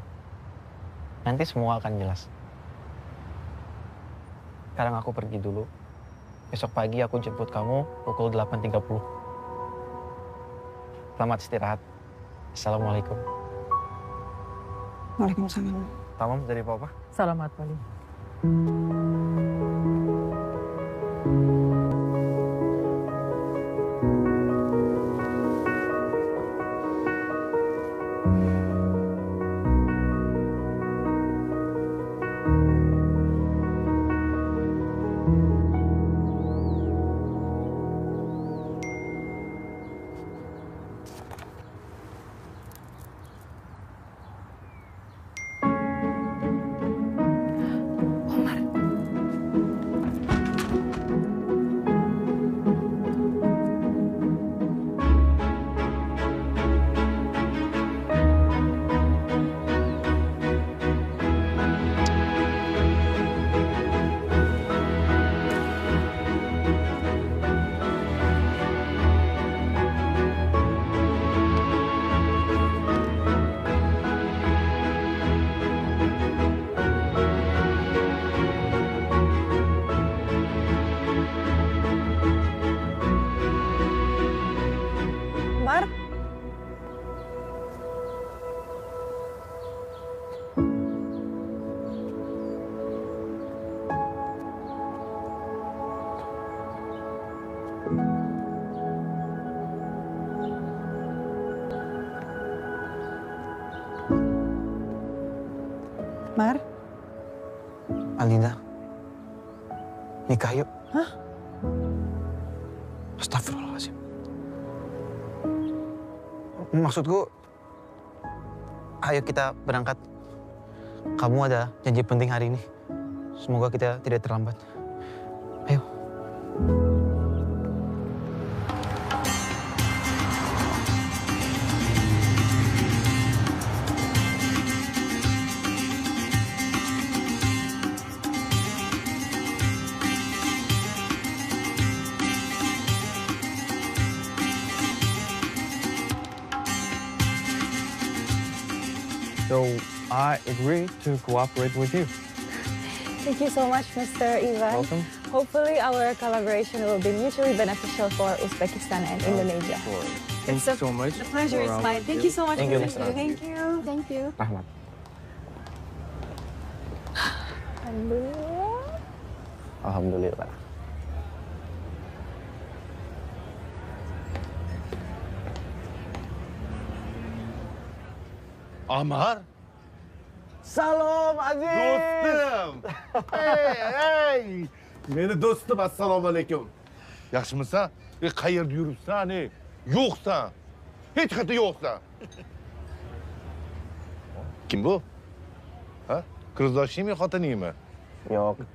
Nanti semua akan jelas. Sekarang aku pergi dulu. Besok pagi aku jemput kamu pukul 8.30. Selamat istirahat. Assalamualaikum. Waalaikumsalam. Tamam dari papa? Selamat pagi. Mar? Mar? Alina, nikah yuk. Hah? Astagfirullahaladzim. Maksudku, ayo kita berangkat. Kamu ada janji penting hari ini. Semoga kita tidak terlambat. Ayo. So I agree to cooperate with you. Thank you so much, Mr. Ivan. Welcome. Hopefully our collaboration will be mutually beneficial for Uzbekistan and Indonesia. Thank you so much. The pleasure is mine. Thank you so much. Thank you, Mr. Mr. Thank you. Thank you. Rahmat. Alhamdulillah. Alhamdulillah. Amar. Salom Aziz. Do'stim. Ey. Meni do'stim, assalomu alaykum. Yaxshimisan? Qayerda yuribsan, ey? Yo'qsan. Hech qayerda yo'qsan. Kim bu? Ha? Qirdoshingmi, xotiningmi? Yo'q.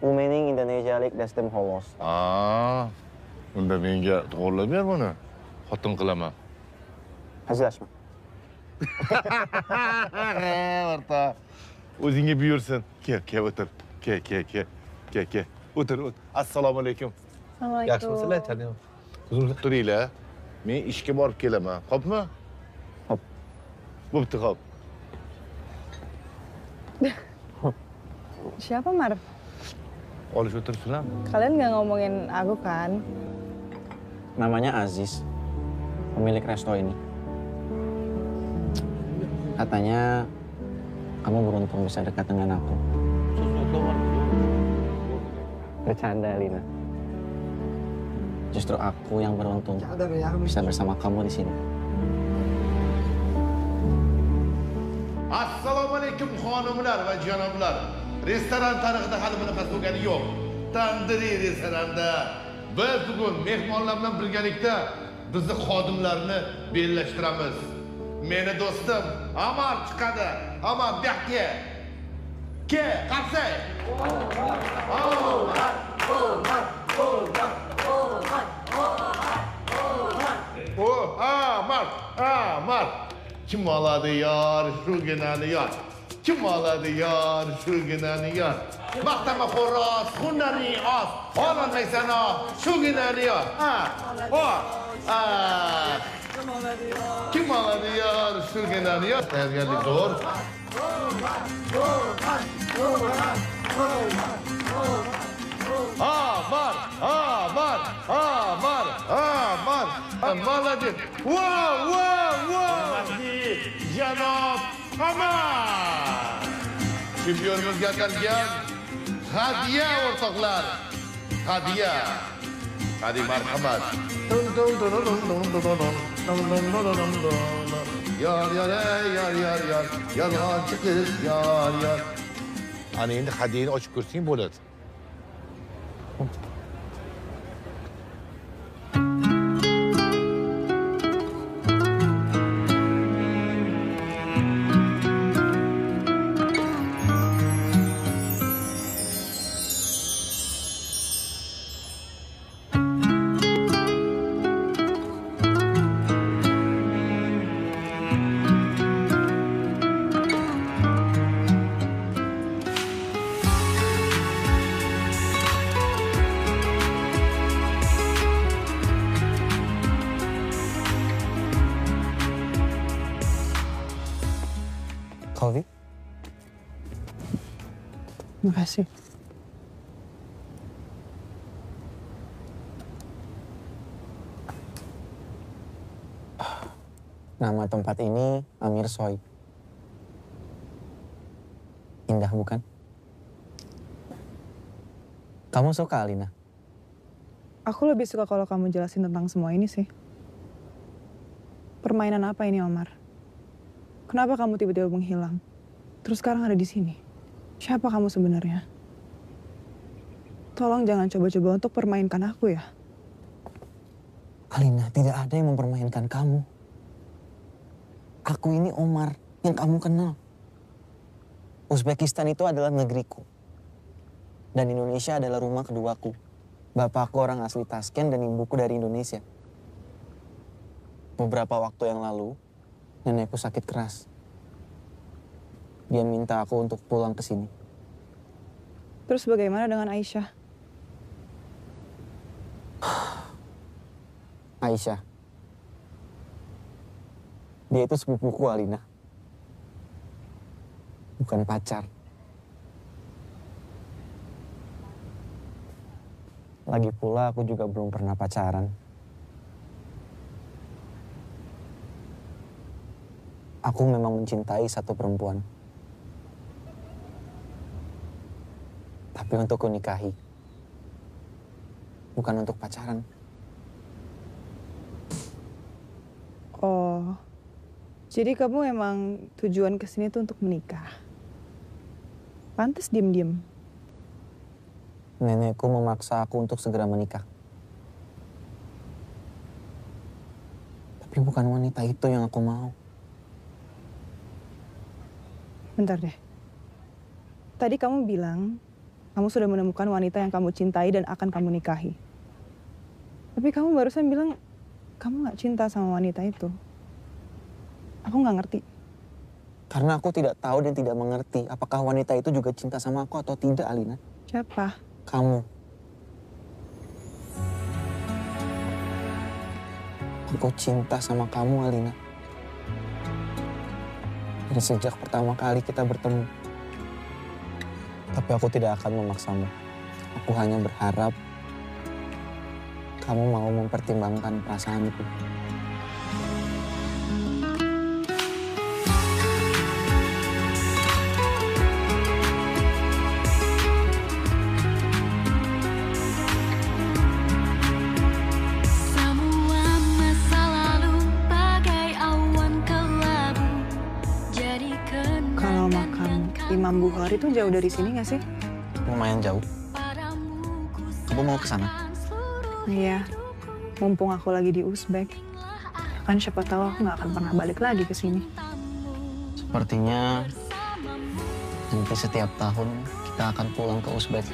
U mening indoneziyalik do'stim xolos. Unda menga to'g'irlab ber buni. Xotin qilaman. Hazillashma. O'rta. O'zingga buyursin. Kel, o'tir. Kel. O'tir. Assalomu alaykum. Assalomu Yaxshimisizlar, Chalim? O'zim turinglar. Men ishga borib kelaman. Xo'pmi? Xo'p. Bo'pti, xo'p. Siapa, Mar? Olish o'tirsinlar. Kalian nggak ngomongin aku kan? Namanya Aziz, pemilik resto ini. Katanya kamu beruntung bisa dekat dengan aku. Bercanda, Lina. Justru aku yang beruntung bisa bersama kamu di sini. Assalomu alaykum xonimlar va janoblar. Restoran tarixida hali bunaqa bo'lgani yo'q. Tandiriy restoranda biz bugun mehmonlar bilan birgalikda bizni xodimlarni bellashtiramiz. Meni do'stim Amar chiqadi. Amar, bu yoqqa. Qarsak. Amar. Kim oladı yar, şuginani yar. Kim oladı yar, şuginani yar. Maqtama xo'roz, hunari oz. Ololmaysan o, şuginani yar. Kim oladı yar, şuginani yar. Tayyorgarlik zo'r. Молодец. Janob Qamar. Chempionimizga atalgan hadiya o'rtoqlar. Hadiya. Hadi marhamat. Yar yalg'onchi qiz yar. Ana endi hadiyani ochib ko'rsang bo'ladi. Kofi? Makasih. Nama tempat ini Amir Soy. Indah bukan? Kamu suka, Alina? Aku lebih suka kalau kamu jelasin tentang semua ini sih. Permainan apa ini, Omar? Kenapa kamu tiba-tiba menghilang? Terus sekarang ada di sini. Siapa kamu sebenarnya? Tolong jangan coba-coba untuk permainkan aku ya. Alina, tidak ada yang mempermainkan kamu. Aku ini Omar yang kamu kenal. Uzbekistan itu adalah negeriku. Dan Indonesia adalah rumah keduaku. Bapakku orang asli Tashkent dan ibuku dari Indonesia. Beberapa waktu yang lalu, nenekku sakit keras. Dia minta aku untuk pulang ke sini. Terus bagaimana dengan Aisyah? Aisyah. Dia itu sepupuku, Alina. Bukan pacar. Lagi pula aku juga belum pernah pacaran. Aku memang mencintai satu perempuan. Tapi untuk kunikahi. Bukan untuk pacaran. Oh, jadi kamu emang tujuan kesini tuh untuk menikah? Pantes diem-diem. Nenekku memaksa aku untuk segera menikah. Tapi bukan wanita itu yang aku mau. Bentar deh. Tadi kamu bilang kamu sudah menemukan wanita yang kamu cintai dan akan kamu nikahi. Tapi kamu barusan bilang kamu gak cinta sama wanita itu. Aku gak ngerti. Karena aku tidak tahu dan tidak mengerti apakah wanita itu juga cinta sama aku atau tidak, Alina. Siapa? Kamu. Aku cinta sama kamu, Alina. Dari sejak pertama kali kita bertemu. Tapi aku tidak akan memaksamu. Aku hanya berharap kamu mau mempertimbangkan perasaanku. Imam Bukhari itu jauh dari sini nggak sih? Lumayan jauh. Kamu mau ke sana? Iya, mumpung aku lagi di Uzbek. Kan siapa tahu aku nggak akan pernah balik lagi ke sini. Sepertinya nanti setiap tahun kita akan pulang ke Uzbek.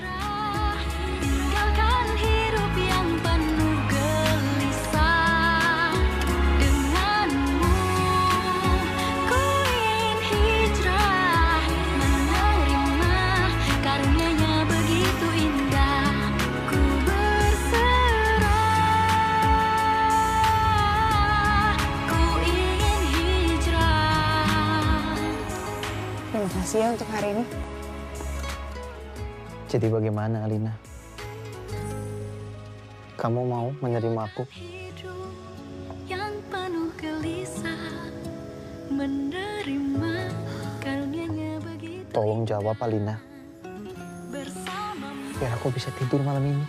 Terima kasih ya untuk hari ini. Jadi bagaimana, Alina? kamu mau menerima aku? Yang penuh gelisah menerima karunia-Nya begitu. Tolong jawab, Alina. Biar aku bisa tidur malam ini.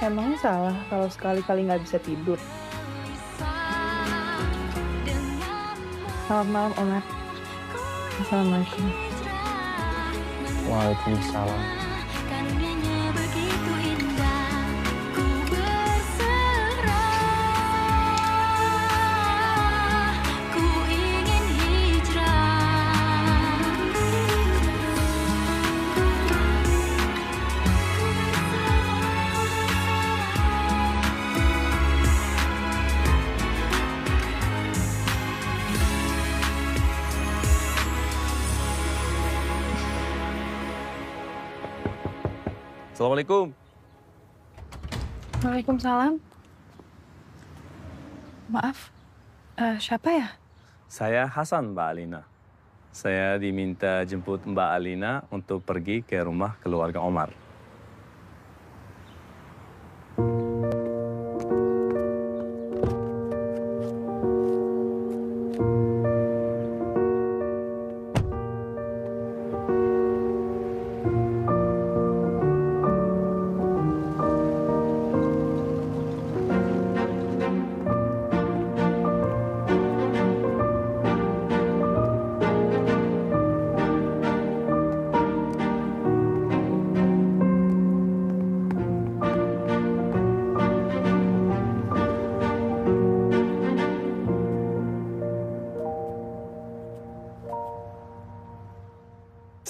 Emang salah kalau sekali-kali nggak bisa tidur? Selamat malam, Omar. Assalamualaikum. Waalaikumsalam. Karunia-Nya begitu indah, ku berserah, ku ingin hijrah. Assalamualaikum. Waalaikumsalam. Maaf, siapa ya? Saya Hasan, Mbak Alina. Saya diminta jemput Mbak Alina untuk pergi ke rumah keluarga Omar.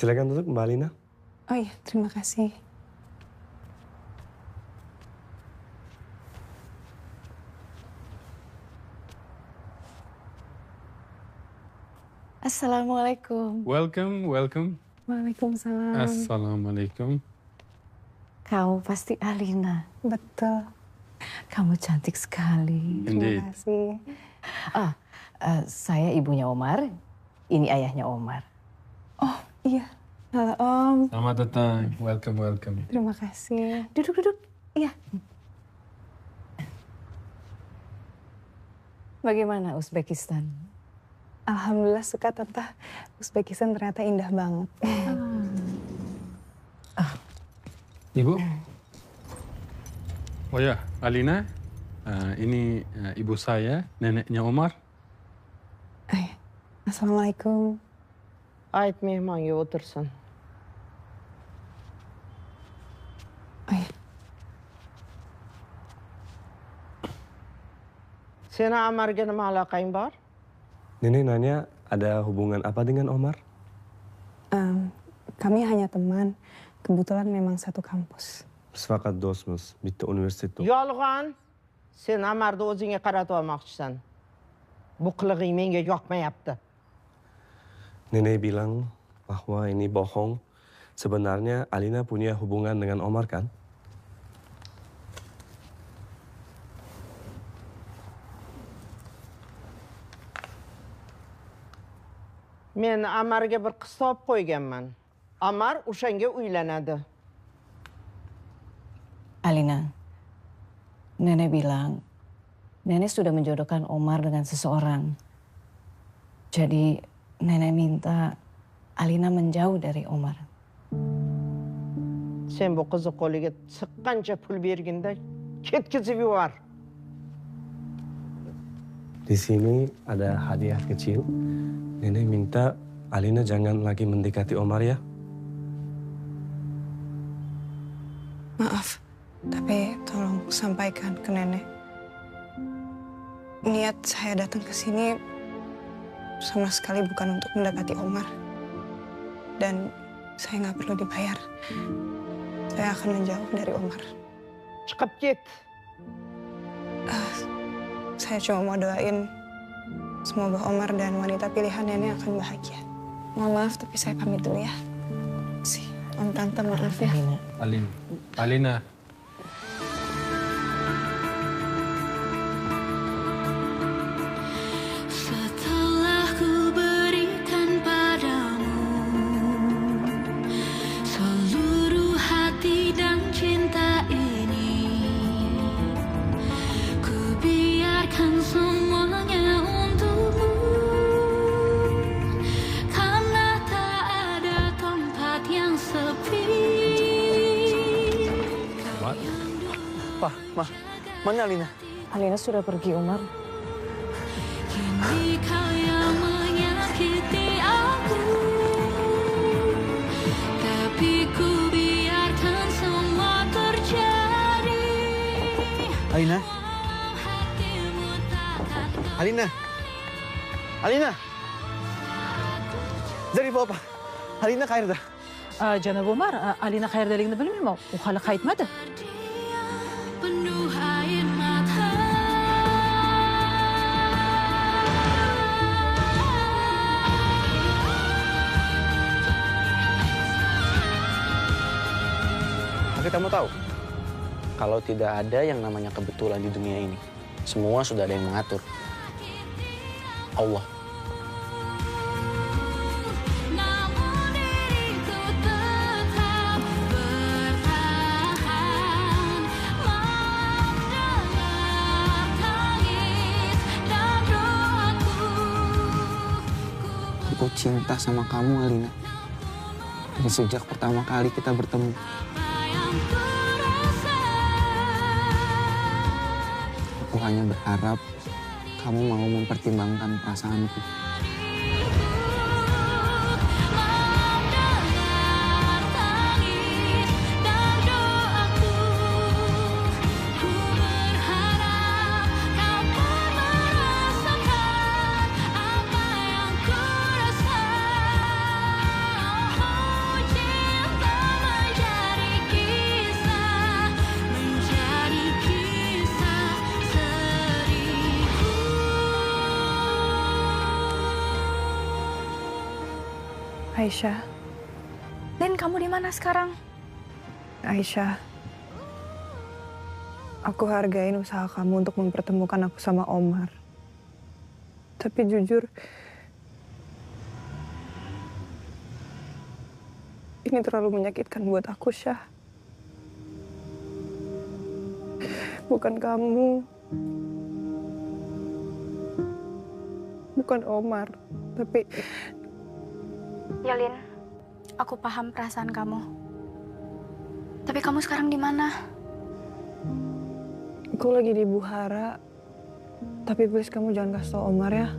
Silakan duduk, Mbak Alina. Oh iya, terima kasih. Assalamualaikum. Welcome, welcome. Waalaikumsalam. Assalamualaikum. Kamu pasti Alina. Betul. Kamu cantik sekali. Indeed. Terima kasih. Saya ibunya Omar. Ini ayahnya Omar. Oh iya. Halo Om. Selamat datang. Welcome, welcome. Terima kasih. Duduk. Iya. Bagaimana Uzbekistan? Alhamdulillah suka Tante. Uzbekistan ternyata indah banget. Ibu. Oh ya, Alina. Ini ibu saya, neneknya Omar. Assalamualaikum. Ait mehman ya otursun. Sena Amarga nama alaqain bar? Nenek nanya ada hubungan apa dengan Omar? Kami hanya teman. Kebetulan memang satu kampus. Biz faqat do'stmiz, bitta universitetda. Yolg'on. Sen Amarni o'zingga qaratib olmoqchisan. Bu qilig'ing menga yoqmayapti. Nenek bilang bahwa ini bohong. Sebenarnya Alina punya hubungan dengan Omar kan? Men Amarga bir qiz topib qo'yganman. Omar o'shanga uylanadi. Alina, Nenek bilang, Nenek sudah menjodohkan Omar dengan seseorang. Jadi Nenek minta Alina menjauh dari Omar. Sen bu qizni qo'liga siqqancha pul berganda ketkizib yubor. Di sini ada hadiah kecil. Nenek minta Alina jangan lagi mendekati Omar ya. Maaf, tapi tolong sampaikan ke Nenek. Niat saya datang ke sini sama sekali bukan untuk mendekati Omar. Dan saya nggak perlu dibayar. Saya akan menjauh dari Omar. Çıkıp git. Saya cuma mau doain semoga Omar dan wanita pilihan Nenek akan bahagia. Mohon maaf, tapi saya pamit dulu ya. Om Tante maaf ya. Alina. Setelah ku berikan padamu seluruh hati dan cinta. Mana Alina? Alina sudah pergi, Umar. Kini kau yang menyakiti aku, tapi ku biarkan semua terjadi. Alina? Alina? Alina? Dari bawah, Alina خير ده. جناب عمر علينا خير ده اللي قبل ما وخلق خيط مدى. Penuh air mata. Tapi kamu tahu, kalau tidak ada yang namanya kebetulan di dunia ini, semua sudah ada yang mengatur. Allah. Aku cinta sama kamu, Alina. Dari sejak pertama kali kita bertemu. Aku hanya berharap kamu mau mempertimbangkan perasaanku. Aisyah. Lin, kamu di mana sekarang? Aisyah. Aku hargain usaha kamu untuk mempertemukan aku sama Omar. Tapi jujur, ini terlalu menyakitkan buat aku, Syah. Bukan kamu, bukan Omar, tapi... Ya, Lin, aku paham perasaan kamu. Tapi kamu sekarang di mana? Aku lagi di Buhara. Tapi please kamu jangan kasih tau Omar ya.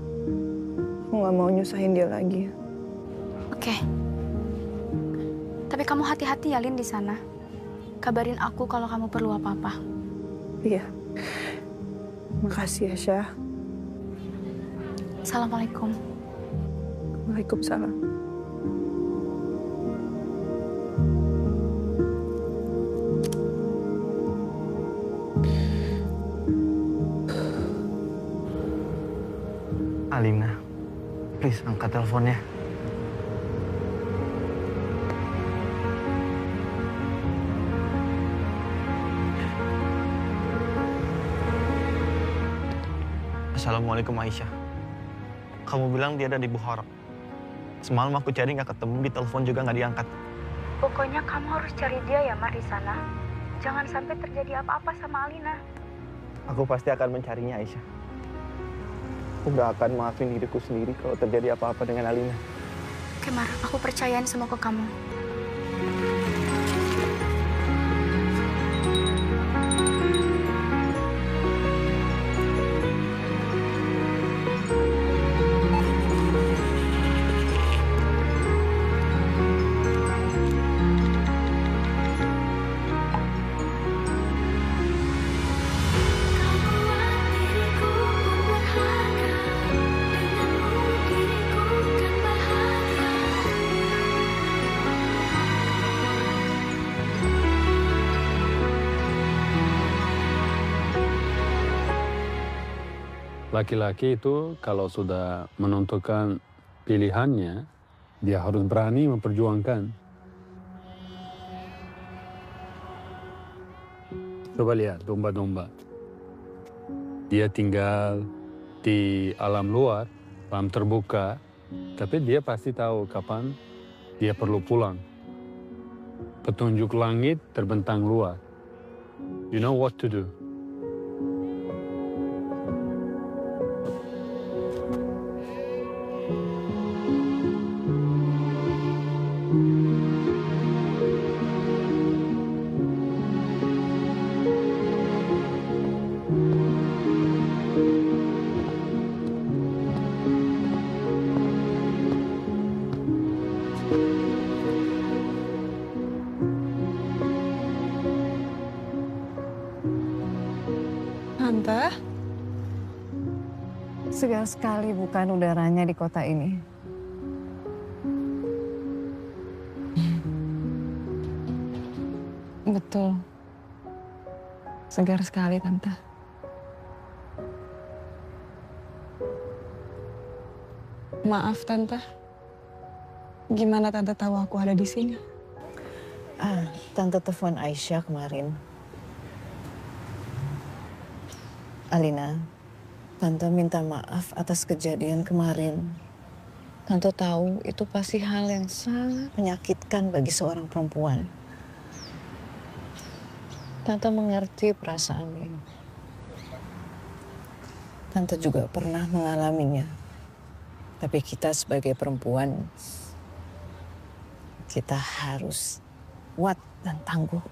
Aku nggak mau nyusahin dia lagi. Oke. Tapi kamu hati-hati ya, Lin, di sana. Kabarin aku kalau kamu perlu apa-apa. Iya. Makasih ya, Syah. Assalamualaikum. Waalaikumsalam. Alina, please angkat teleponnya. Assalamualaikum Aisyah. Kamu bilang dia ada di Bukhara. Semalam aku cari nggak ketemu, di telepon juga nggak diangkat. Pokoknya kamu harus cari dia ya, Mar, di sana. Jangan sampai terjadi apa-apa sama Alina. Aku pasti akan mencarinya, Aisyah. Aku nggak akan maafin diriku sendiri kalau terjadi apa-apa dengan Alina. Oke, Mar, aku percayain semua ke kamu. Laki-laki itu kalau sudah menentukan pilihannya, dia harus berani memperjuangkan. Coba lihat domba-domba. Dia tinggal di alam luar, alam terbuka, tapi dia pasti tahu kapan dia perlu pulang. Petunjuk langit terbentang luar. You know what to do. Segar sekali bukan udaranya di kota ini. Betul. Segar sekali, Tante. Maaf, Tante. Gimana Tante tahu aku ada di sini? Tante telepon Aisyah kemarin. Alina, Tante minta maaf atas kejadian kemarin. Tante tahu itu pasti hal yang sangat menyakitkan bagi seorang perempuan. Tante mengerti perasaannya. Tante juga pernah mengalaminya. Tapi kita sebagai perempuan, kita harus kuat dan tangguh.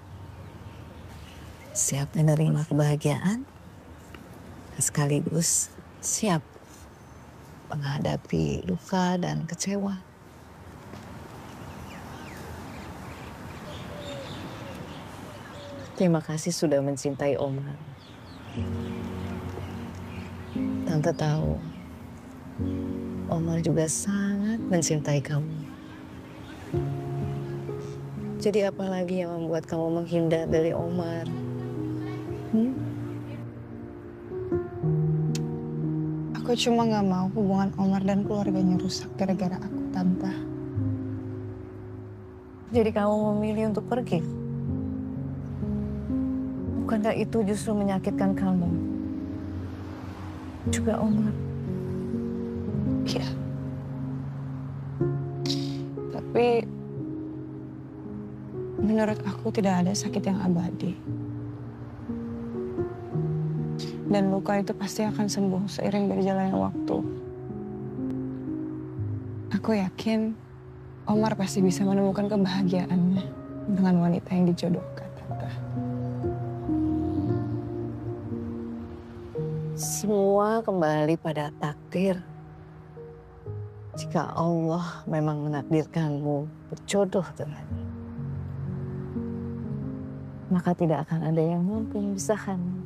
Siap menerima kebahagiaan, sekaligus siap menghadapi luka dan kecewa. Terima kasih sudah mencintai Omar. Tante tahu, Omar juga sangat mencintai kamu. Jadi apalagi yang membuat kamu menghindar dari Omar? Aku cuma nggak mau hubungan Omar dan keluarganya rusak gara-gara aku, Tante. Jadi kamu memilih untuk pergi? Bukankah itu justru menyakitkan kamu? Juga Omar. Iya. Tapi menurut aku tidak ada sakit yang abadi. Dan luka itu pasti akan sembuh seiring berjalannya waktu. Aku yakin Omar pasti bisa menemukan kebahagiaannya dengan wanita yang dijodohkan, Tante. Semua kembali pada takdir. Jika Allah memang menakdirkanmu berjodoh dengannya, maka tidak akan ada yang mampu memisahkanmu.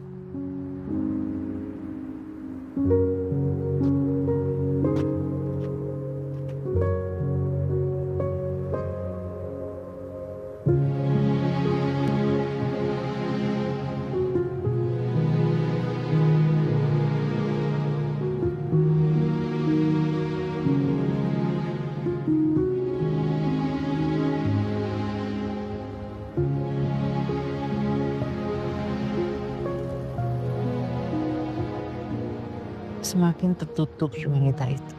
Semakin tertutup wanita itu,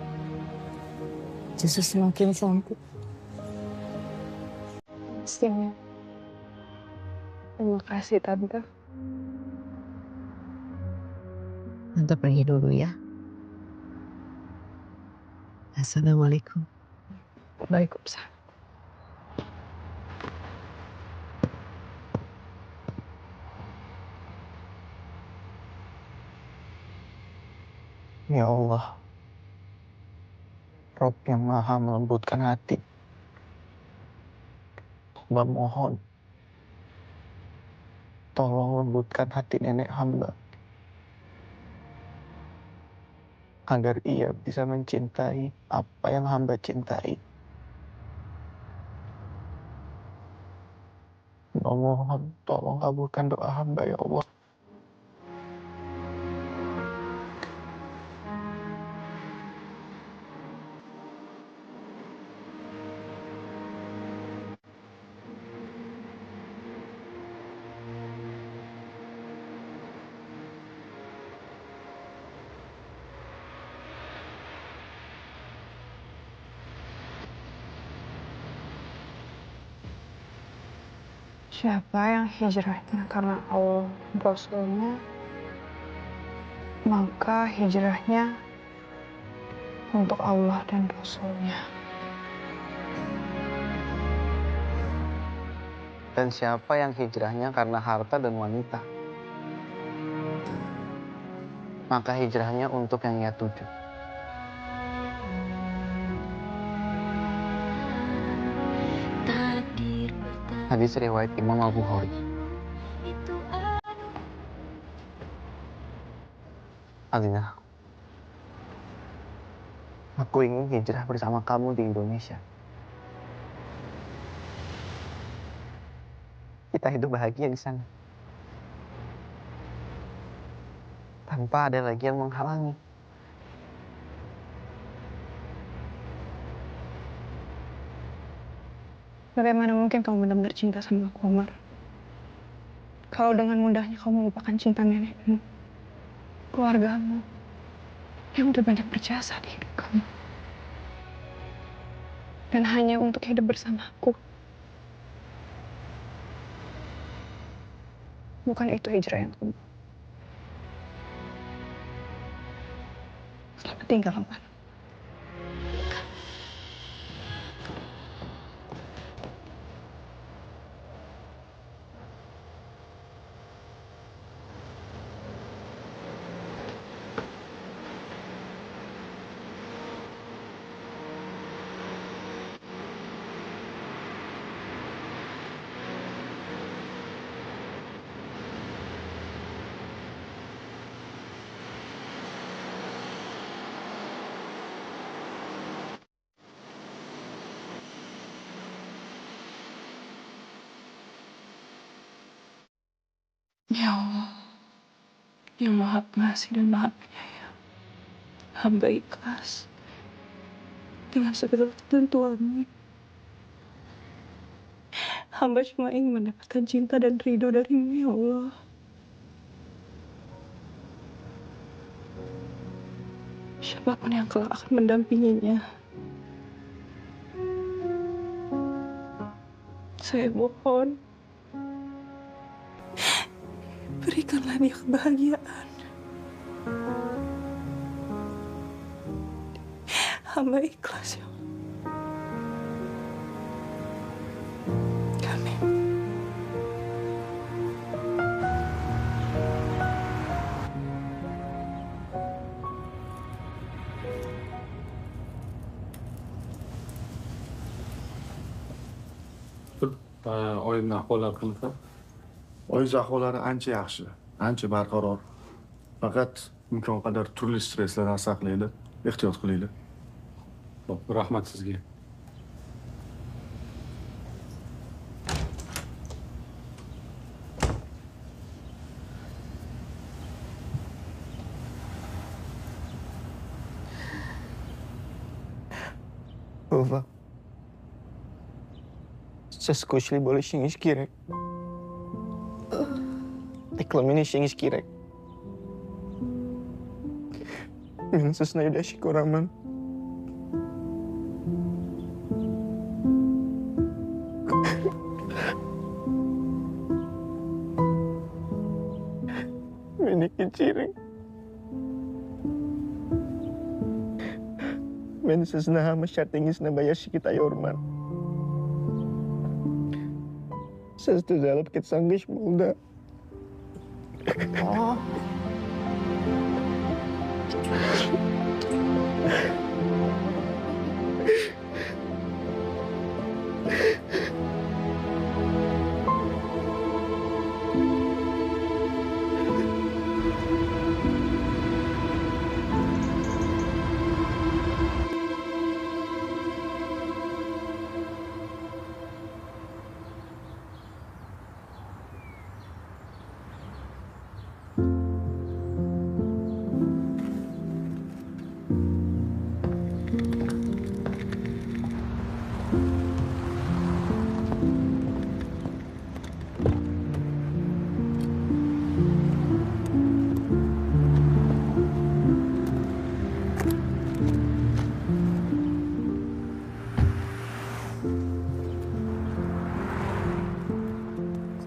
justru semakin cantik. Pastinya. Terima kasih, Tante. Tante pergi dulu ya. Assalamualaikum. Waalaikumsalam. Ya Allah, Rob yang maha melembutkan hati. Hamba mohon, tolong lembutkan hati nenek hamba. Agar ia bisa mencintai apa yang hamba cintai. Hamba mohon, tolong kabulkan doa hamba ya Allah. Siapa yang hijrahnya karena Allah dan Rasulnya, maka hijrahnya untuk Allah dan Rasulnya. Dan siapa yang hijrahnya karena harta dan wanita, maka hijrahnya untuk yang ia tuju. Hadis riwayat Imam Al-Bukhari. Alina, Aku ingin hijrah bersama kamu di Indonesia. Kita hidup bahagia di sana. Tanpa ada lagi yang menghalangi. Bagaimana mungkin kamu benar-benar cinta sama aku, Omar? Kalau dengan mudahnya kamu melupakan cinta nenekmu, keluargamu, yang udah banyak berjasa di hidup kamu. Dan hanya untuk hidup bersama aku. Bukan itu hijrah yang aku mau. Selamat tinggal, Omar. Ya Allah, yang Maha Pengasih dan Maha Penyayang, hamba ikhlas dengan segala ketentuanmu. Hamba cuma ingin mendapatkan cinta dan ridho darimu, ya Allah. Siapapun yang kelak akan mendampinginya, saya mohon, berikanlah dia kebahagiaan. Hamba ikhlas, ya Allah. Amin. oyimni ahvollari qanaqa? Oiz ahvollari ancha yaxshi, ancha barqaror. Faqat imkon qadar turli stresslardan saqlaydi, ehtiyot qilinglar. Xo'p, rahmat sizga. Ova. Siz kuchli bo'lishingiz kerak. Iqlimingiz kerak. Men sizni yaxshi ko'raman. Meni kechiring. Men sizni hamma shartingizni bajarishga tayyorman. Siz tuzalib ketsangiz bo'ldi.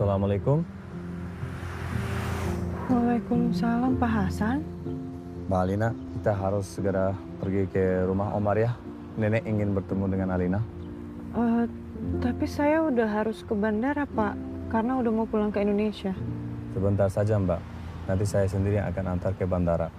Assalamualaikum. Waalaikumsalam, Pak Hasan. Mbak Alina, kita harus segera pergi ke rumah Omar ya. Nenek ingin bertemu dengan Alina. Tapi saya udah harus ke bandara, Pak. Karena udah mau pulang ke Indonesia. Sebentar saja, Mbak. Nanti saya sendiri yang akan antar ke bandara.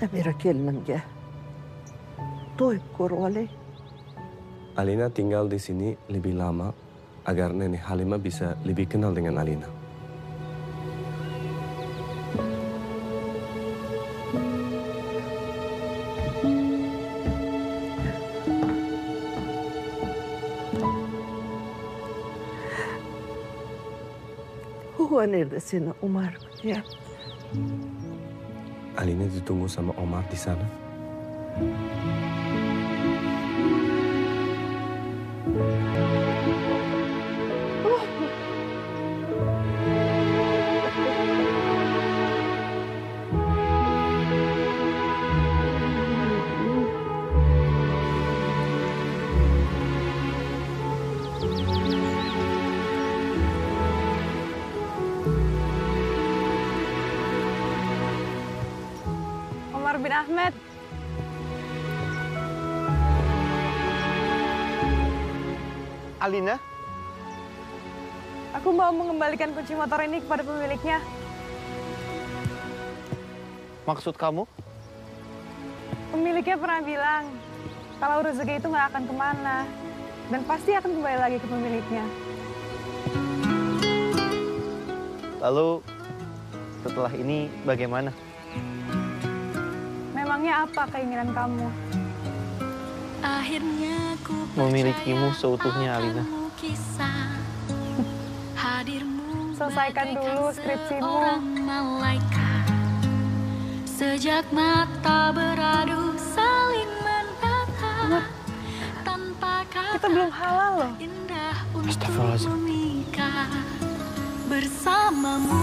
أميرة كلمة جه طيب كورولي Alina tinggal di sini lebih lama agar Nenek Halimah bisa lebih kenal dengan Alina. هو نردسنا عمر يا Alina ditunggu sama Omar di sana. Omar bin Ahmed. Alina? Aku mau mengembalikan kunci motor ini kepada pemiliknya. Maksud kamu? Pemiliknya pernah bilang kalau rezeki itu nggak akan kemana dan pasti akan kembali lagi ke pemiliknya. Lalu setelah ini bagaimana? Memangnya apa keinginan kamu? Akhirnya ku Memilikimu seutuhnya, Alina. Selesaikan dulu skripsimu. Malaikat. Sejak mata beradu saling menatap. Tanpa kata kita belum halal loh. Indah untuk memikat bersamamu.